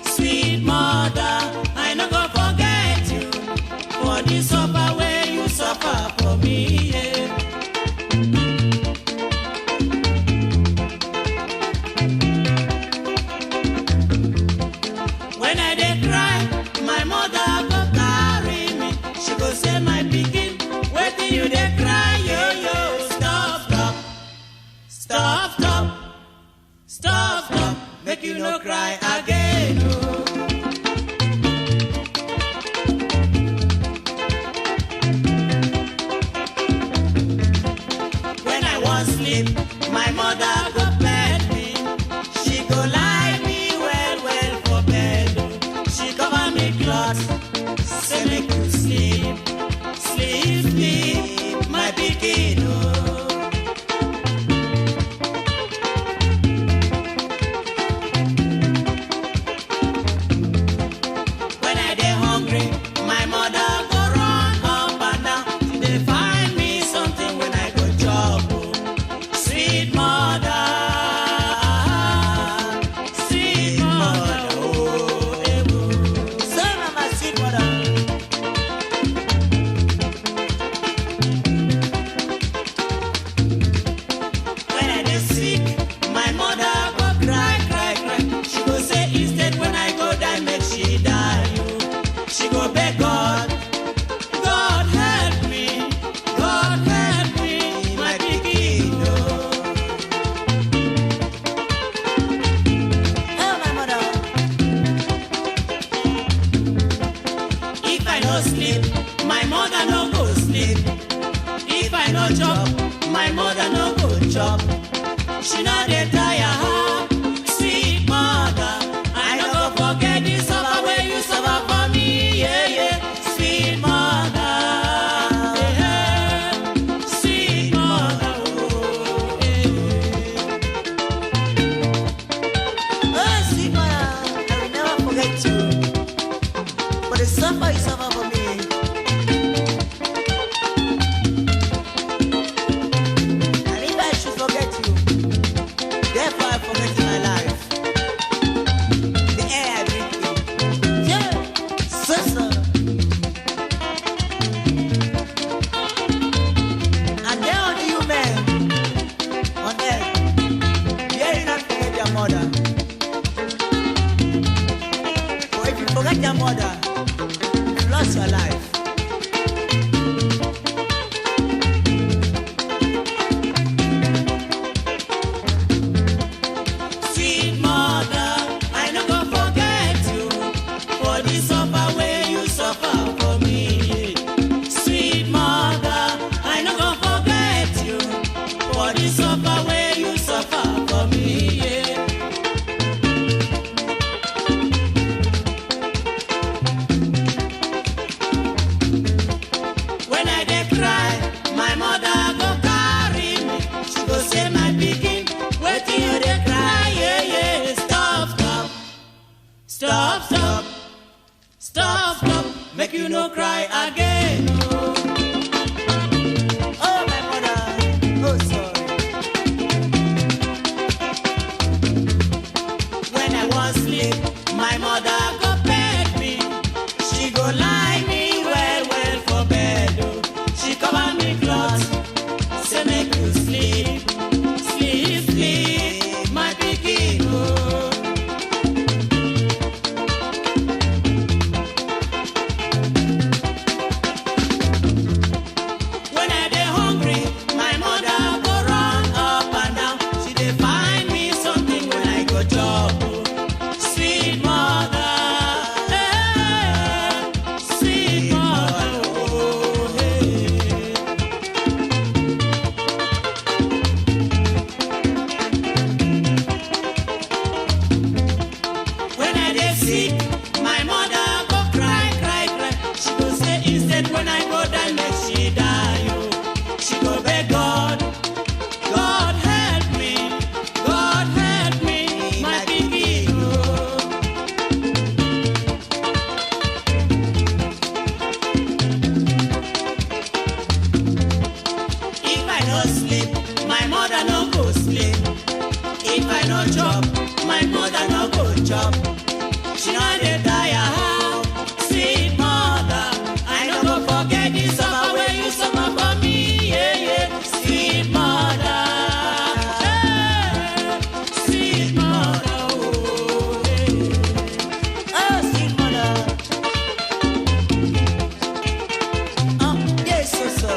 Sweet mother, I no go forget you for the suffer where you suffer for me. When I dey cry, my mother go carry me. She go say, my pikin, wetin you dey cry, yo yo? Stop, stop, stop, stop, stop, stop. Make you no cry again. Oh. When I want sleep, my mother go bed me. She go lie me well, well for bed. Oh. She cover me cloth, say make you sleep, sleep, sleep, my pikin. Oh. When I dey hungry, my mother go run up and down. She dey find me something when I go chop. Oh. Sweet mother, sweet mother, oh, eh, oh. So mama, sweet mother. When I dey sick, my mother go cry, cry, cry. She go say instead when I go die, make she die. Oh. She go beg God, God help me, God help me, my pikin. Oh. Oh, my mother. If I no sleep, my mother no go sleep. If I no chop, my mother no go chop. She no dey tire her, sweet mother. I no go forget the suffer where you suffer for me, yeah, yeah. Sweet mother, yeah, sweet mother, oh, yeah. Oh, sweet mother, I will never forget you. For the suffer you suffer for me. And if I should forget you, therefore I forget my life. The air I breathe in. Yeah, so. And there are you men on earth, dare you not forget your mother. For if you forget your mother, you lost your life. Sweet mother, I no go forget you for the suffer where you suffer for me. Sweet mother, I no go forget you for the suffer where you suffer for me. Yeah. you no cry again. Oh, oh my mother, oh sorry. When I was asleep, my mother go beg me. She go lie me well well for bed. Oh. She cover me cloth, say make you sleep, sleep, sleep, my pikin. Oh. When I dey hungry, my mother go run up and down. She dey find me something when I go chop. Oh. Sweet mother, hey, sweet mother, oh, hey. When I dey sick, my mother go cry, cry, cry. She go say instead when I go die, make she die. Oh. She go beg God, God help me, my pikin. Oh. If I no sleep, my mother no go sleep. If I no chop, my mother no go chop. She no dey tire how, sweet mother. I no go forget the summer when you summer for me, yeah, yeah. Sweet mother, hey, sweet mother, oh, hey. Oh, sweet mother. Oh, yes, so, so.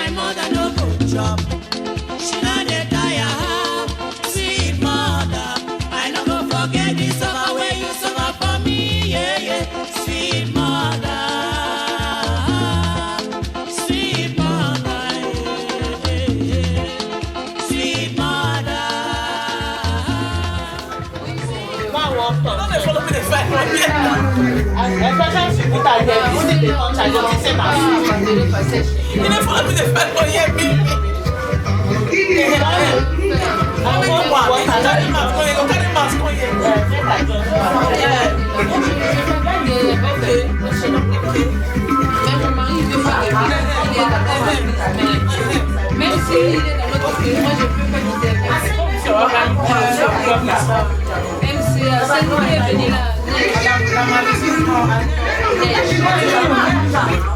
my mother no go chop. She no dey tire her, sweet mother. I no go forget the summer when you suffer for me, yeah, yeah. Sweet mother, sweet mother, yeah, yeah. Sweet mother. Don't they follow me the fight from here? Especially if you put her there, you see the punch and you say that. You don't follow me the fight from here, me. I want one. Carry mask, go carry mask, go here. Même si il est dans l'autre pays, moi je peux pas dire. Même si c'est nous qui est venu là.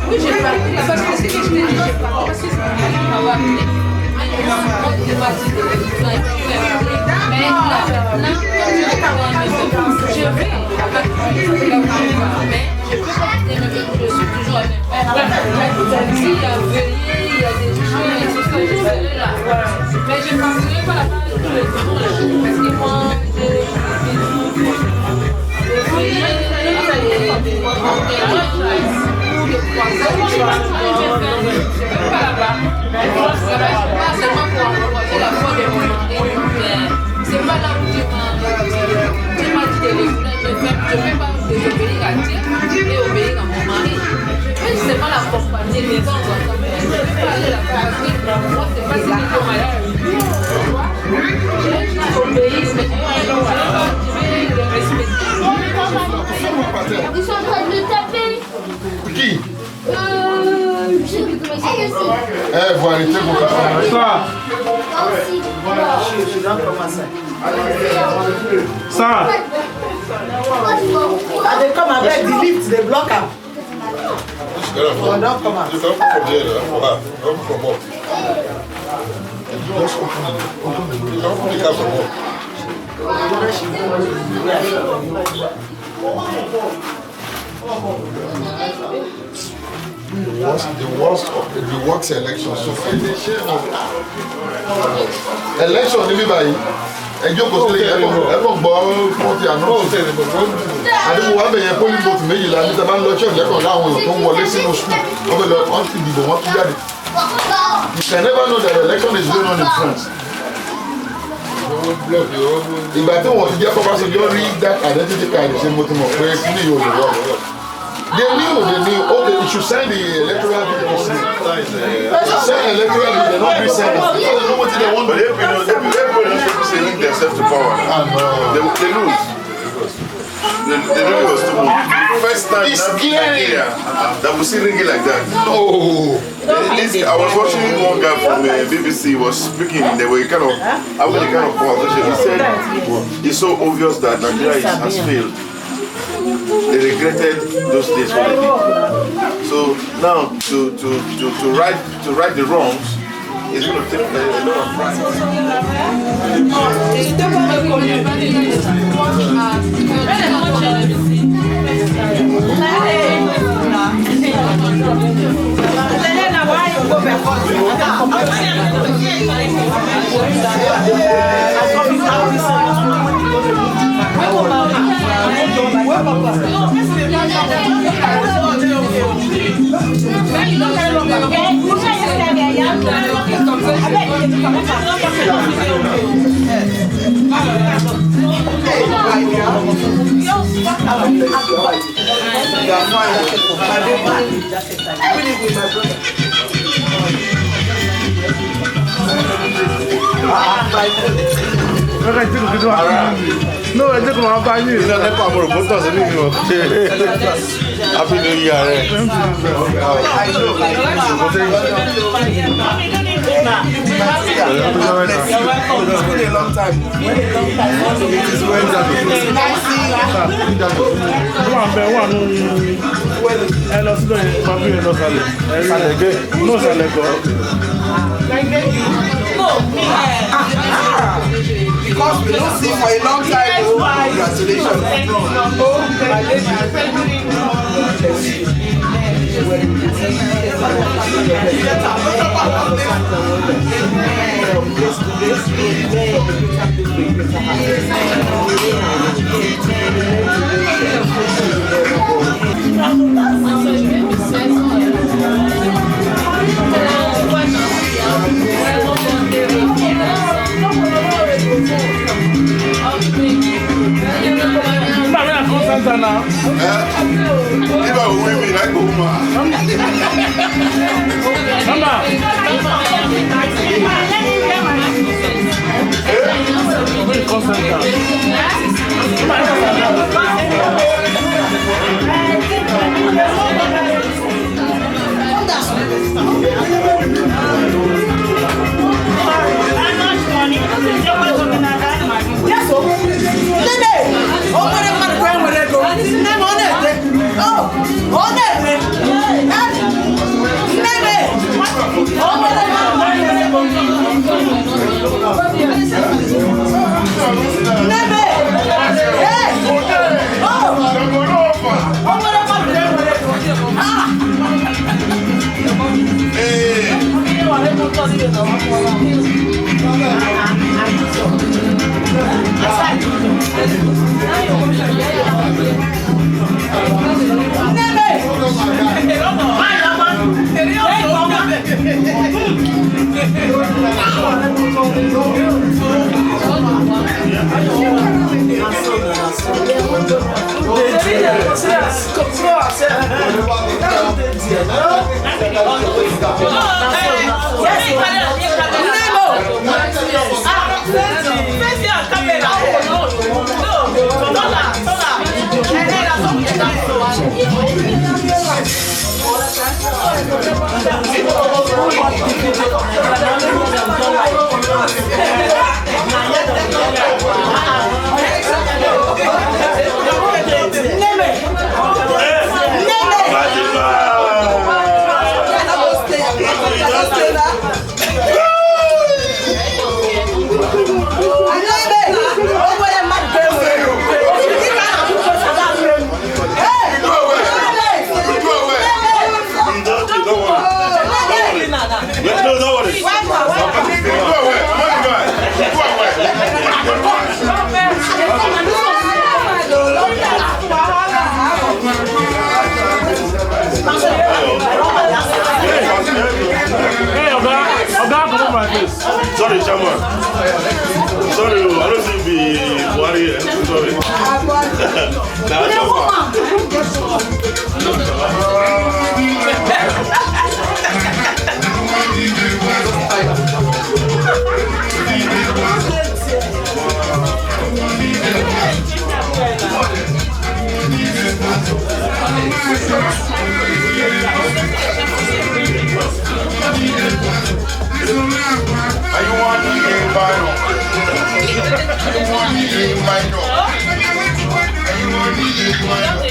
Oui, j'ai pas. Parce que c'est que je t'ai dit, j'ai pas. Parce que c'est pas appelé. Mais là, je vais. Mais je peux pas dire, je suis toujours avec. S'il y a veuillé, il y a des choses, et tout ça, je serai là. Mais je ne penserai pas la part de tous les jours, parce que moi, je veuillé, je peux pas là-bas. Pas seulement pour encourager la foi de mon mari, c'est pas là où tu m'as dit de l'écouter. Je ne fais pas désobéir à Dieu et obéir à mon mari. Je sais pas la compagnie des gens, je ne peux pas aller là-bas parce que moi, c'est pas ce qui est malade. Je vais obéir, mais je vais le respecter. Ils sont en train de le taper. Qui? Je sais plus comment il s'appelle. Vous arrêtez pour faire ça. Ça. They come and beg the lift, they block her. Don't come out. You come from there, come from up. Just open the door. Open the car from up. The worst election so far. Election níbí báyìí. Ẹjọ́ kò sílẹ̀ ẹ̀fọ́ gbọ́ fún ti àná. Àdéhùn wa bẹ̀yẹ polling booth méjìlá ní sábà ń lọ ṣọ́ọ̀ṣì lẹ́kọ̀ọ́ láwọn èèyàn tó ń wọlé sínú school. Wọ́n bẹ̀ lọ wọ́n ti dìbò wọ́n tún jáde. You can never know that the election is going on in France. Ìgbà tí wọ́n ti jẹ́ Ọbásanjọ́ rí that identity card ṣe mo ti mọ̀ pé kí ni yóò lè wọ̀. They knew, okay, you should sign the electoral bill. Sign electoral bill, they're not re-signing. They know what they want. But everybody is selling themselves to power. They lose. They know it was too much. First time It's clear that we see ringing like that. No. I was watching one guy from BBC was speaking. They were kind of having a kind of conversation. He said it's so obvious that Nigeria has failed. They regretted those days what they did. So now to right the wrongs is going to take a lot of pride. No, I just want to buy you. Happy New Year. Because we don't see for a long time. Congratulations. Oh, my lady. Now. If I win me like woman. Sorry, Chairman. Sorry, I don't think the warrior. Sorry. Are you want to be a vinyl? You want to be a vinyl? You want to be a vinyl?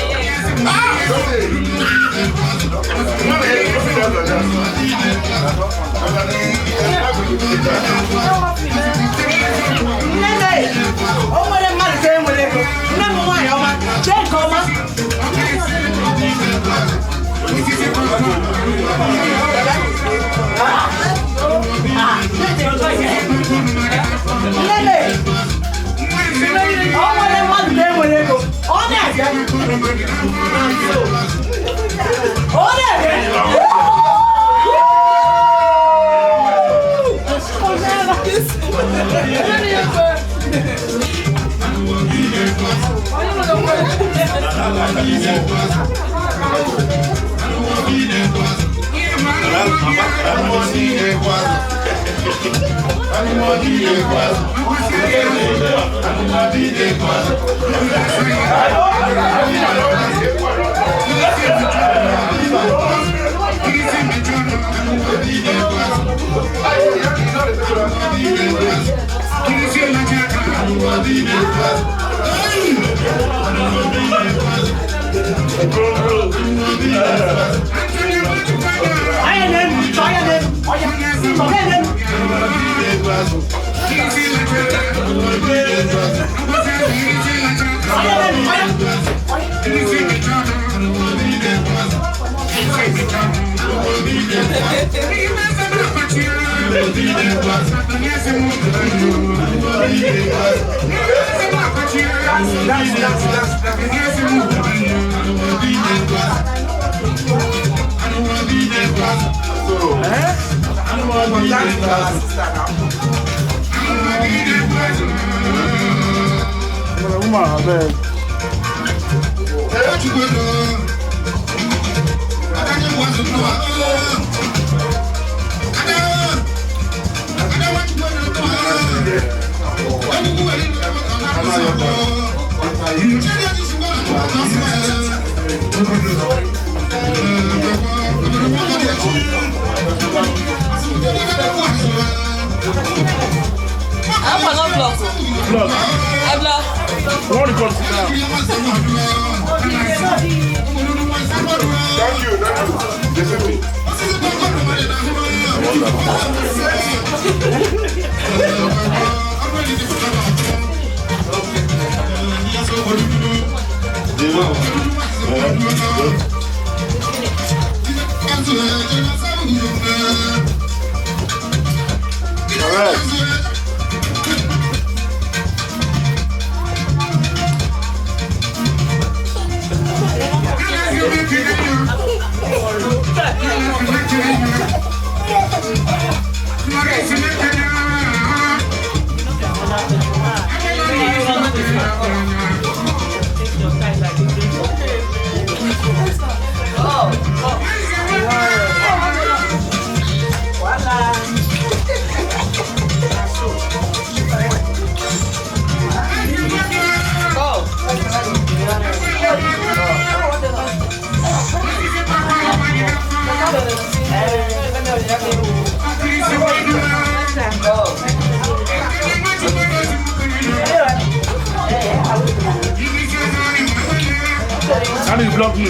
How do you block me?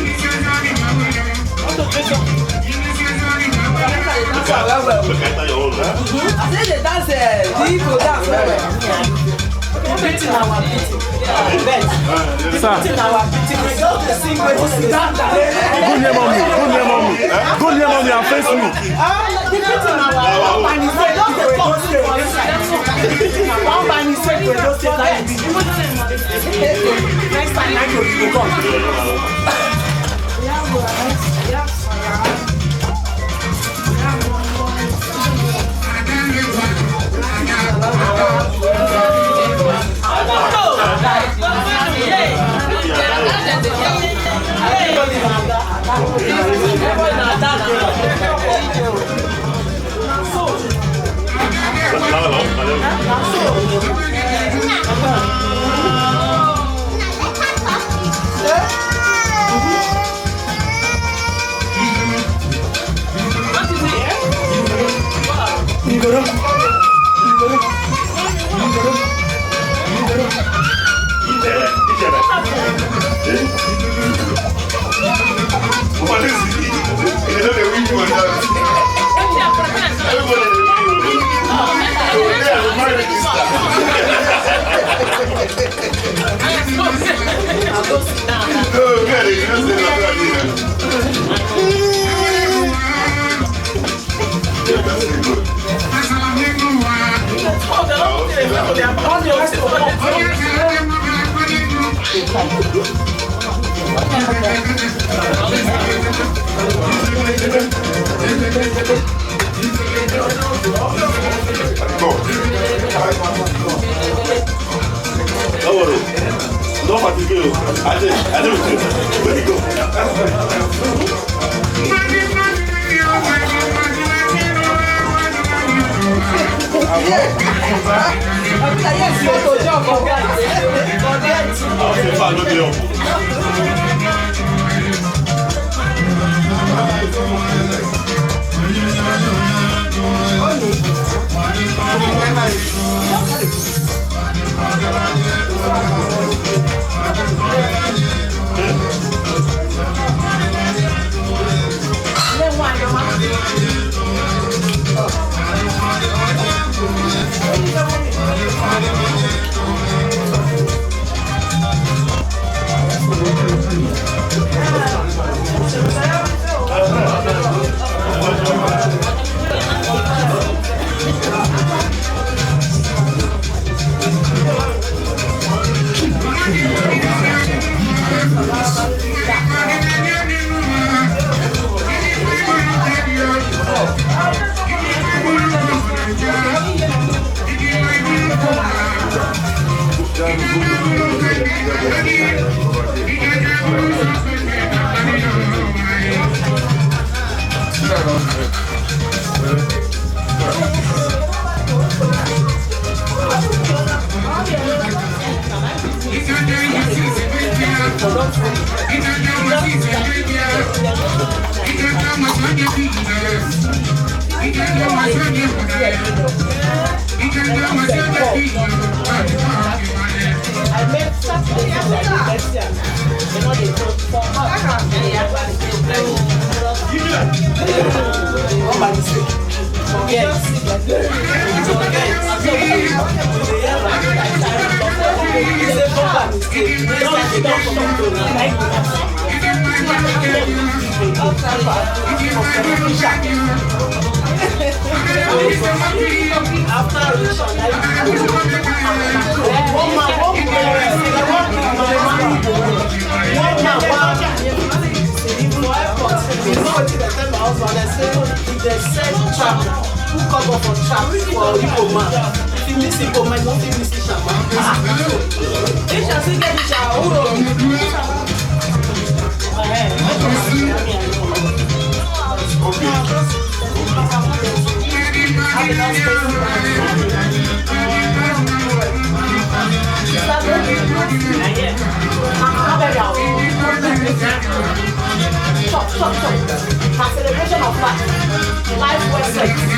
Go near mommy and face me. Next time I go. Don't fatiguer. Allez, where you go? C'est pas le déon. Celebration of life. Life was sex.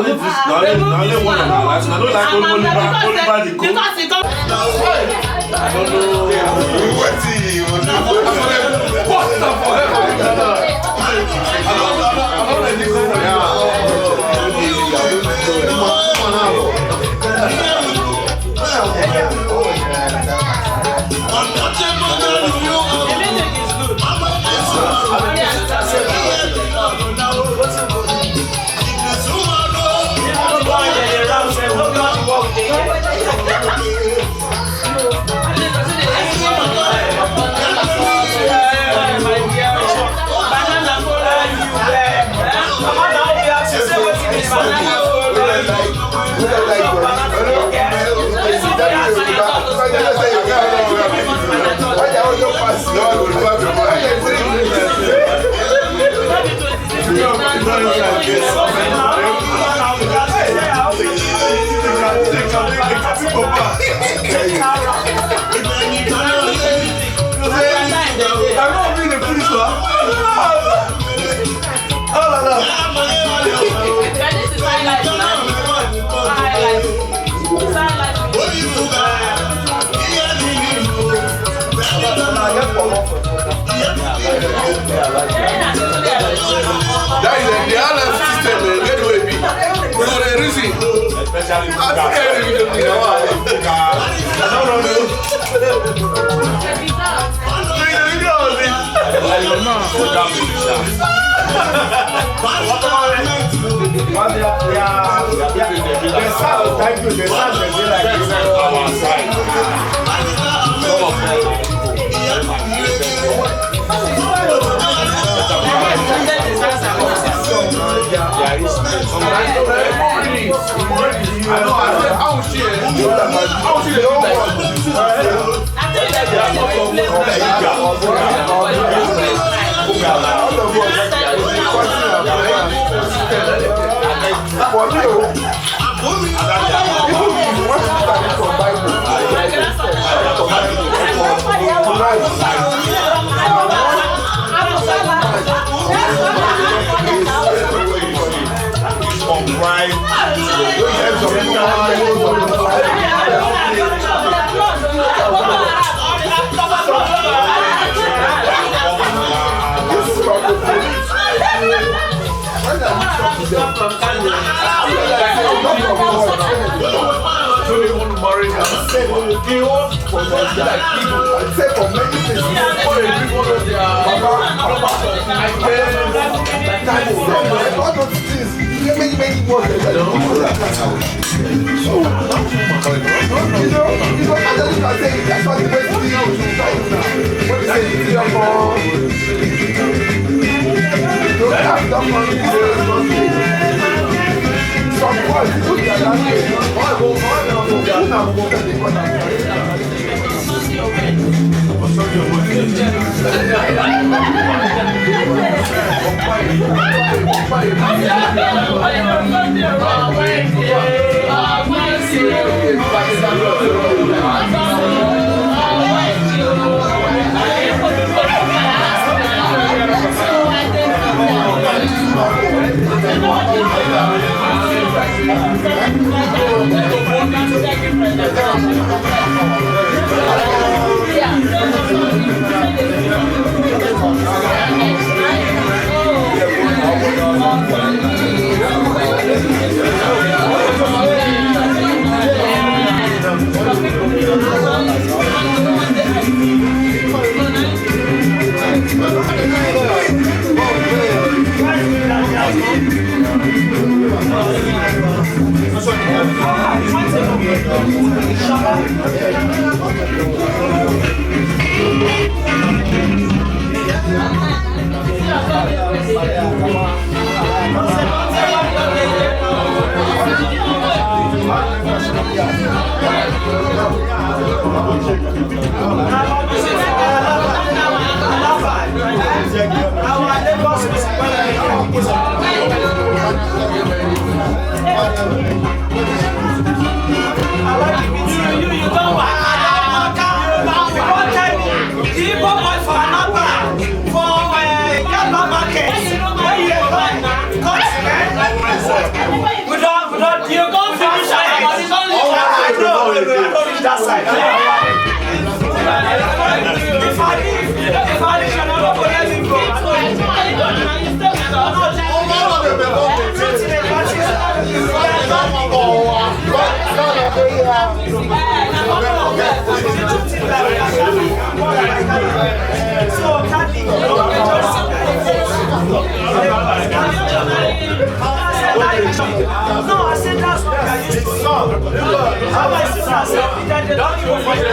only this. Now only one of our lives. I don't like only the cook. Because it comes. That is the other system. Get away, be. For the reason. Especially I'm scared of you. We don't that side. If I leave, I'm not going to let him go. No, I said that's what I used to do. How my sister said, don't even fight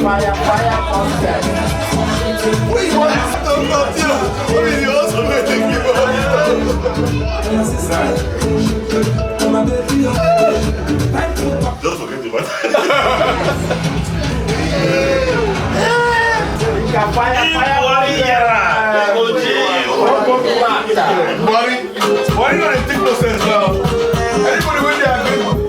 Fire, Why not take no sense now? Anybody when they are going,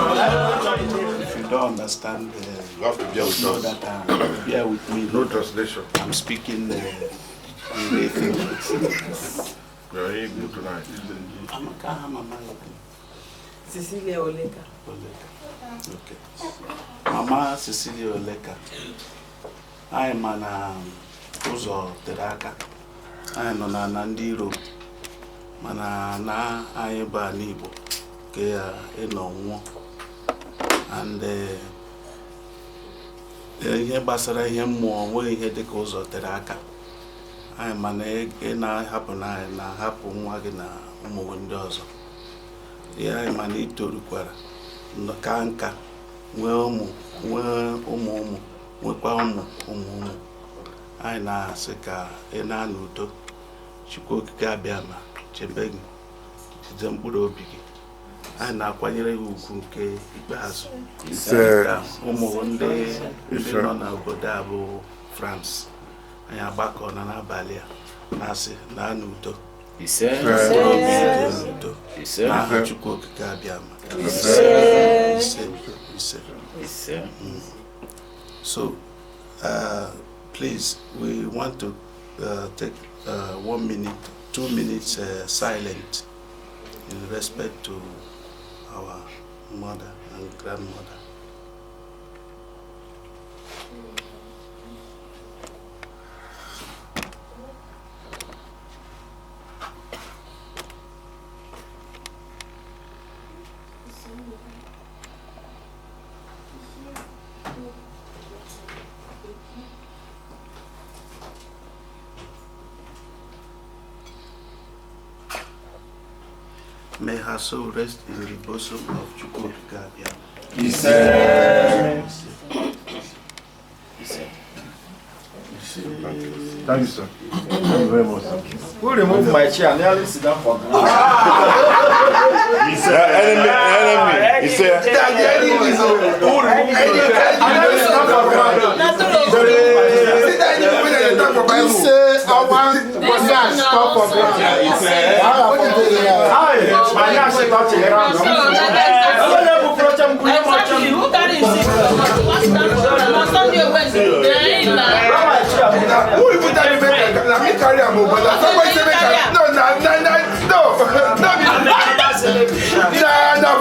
If you don't understand, you have to bear with us. That bear with me. No translation. I'm speaking English. We are here good tonight. Cecilia Oleka. Okay. Mama Cecilia Oleka. I am an ụzọ tere aka. Anyị nọ na ndị iro. Mana na anyị ba n'Igbo ka ya ịnọ nwụọ. And ihe gbasara ihe mmụọ nwere ihe dịka ụzọ tere aka. Anyị mana ị na-ahapụ na anyị na-ahapụ nwa gị na ụmụ ndị ọzọ. Ya anyị mana itorukwara ka nka nwee ụmụ nwekwa ụmụ. Anyị na-asị ka ị na-anọ udo. Chukwu okike abịa ma chebe gị, jide mkpụrụ obi gị anyị na-akwanyere ya ugwu nke ikpeazụ. Ise. Ụmụ ndị nọ n'obodo a bụ France anyị agbakọ na n'abalị a na-asị na n'udo n'aha Chukwu okike abịama. So please, we want to take 1 minute, 2 minutes silent in respect to our mother and grandmother. May her soul rest in the bosom of Chukwuka. Thank you, sir. Thank you very much. Who removed my chair? Nearly sit down for He said, enemy. He said, who even tell you let me carry a mobile? Somebody say no,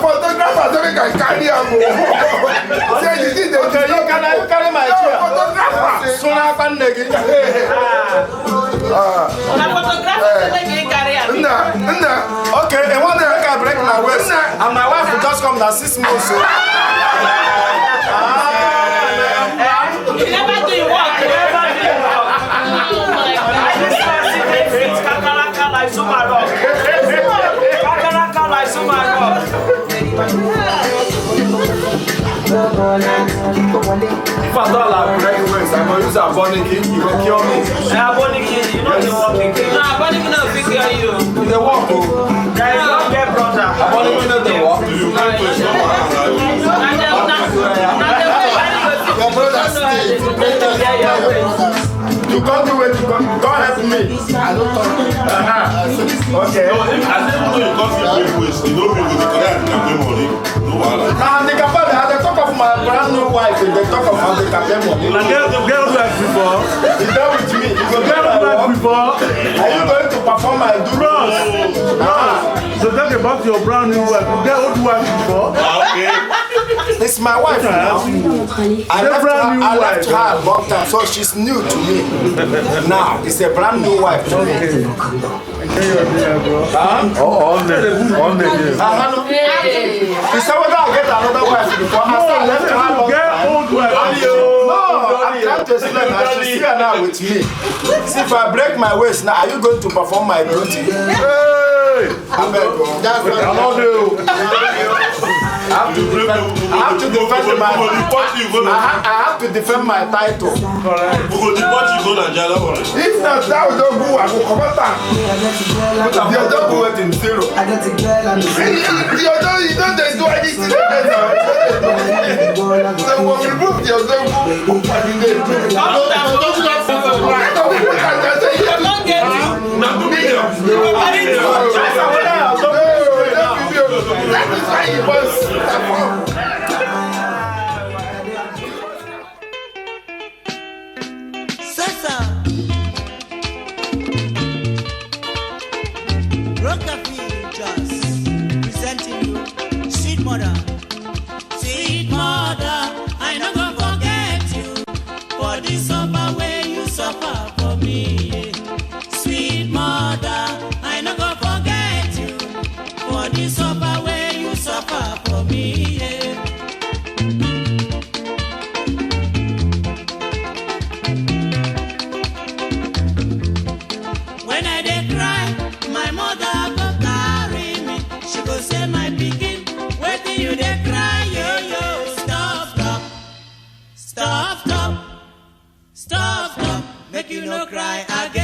photographer say make I carry a mobile. Say the thing they can carry my chair. Photographer. Sona bandegi. Photographer say make I carry a Nah. Okay, and one day I can break my waist, and my wife will just come down 6 months. You never do your work. Oh my God. Kakaraka like Sumarok. Kakaraka like Sumarok. If I don't like break waist, I'm gonna use a bunny key. You will kill me. You know the walking. No, bunny can not pick you. The walk. Guys, don't get brother. A bunny can not walk. Your brother stay. You can't do it. You can't help me. I don't talk. Okay. As even though you can't get waste, you don't bring the correct money. No wahala. Now they talk of my brand new wife. They talk of how they can pay money. Like girl like before. You done with me. You go Girl like before. Are you going to perform my duty? So talk about your brand new wife. Girl old wife before. Okay. It's my wife now. I left her at one time, so she's new to me. Now it's a brand new wife to me. On the He said whether I get another wife before I left her long time. old wife. No, I'm trying to explain that she's here now with me. See, if I break my waist now, are you going to perform my duty? I beg you. That's what I don't do. I have to defend my I have to defend my title. We go deport you go Nigeria. If not, that will don't go. I will come back. You don't go in zero. You don't do anything. So when we remove your Sweet mother, I no go forget you for the suffer way you suffer for me. Sweet mother, I no go forget you for the suffer way you suffer for me. When I dey cry, my mother go carry me. She go say my pikin, wetin you dey cry, yo yo. Stop, make you no cry again.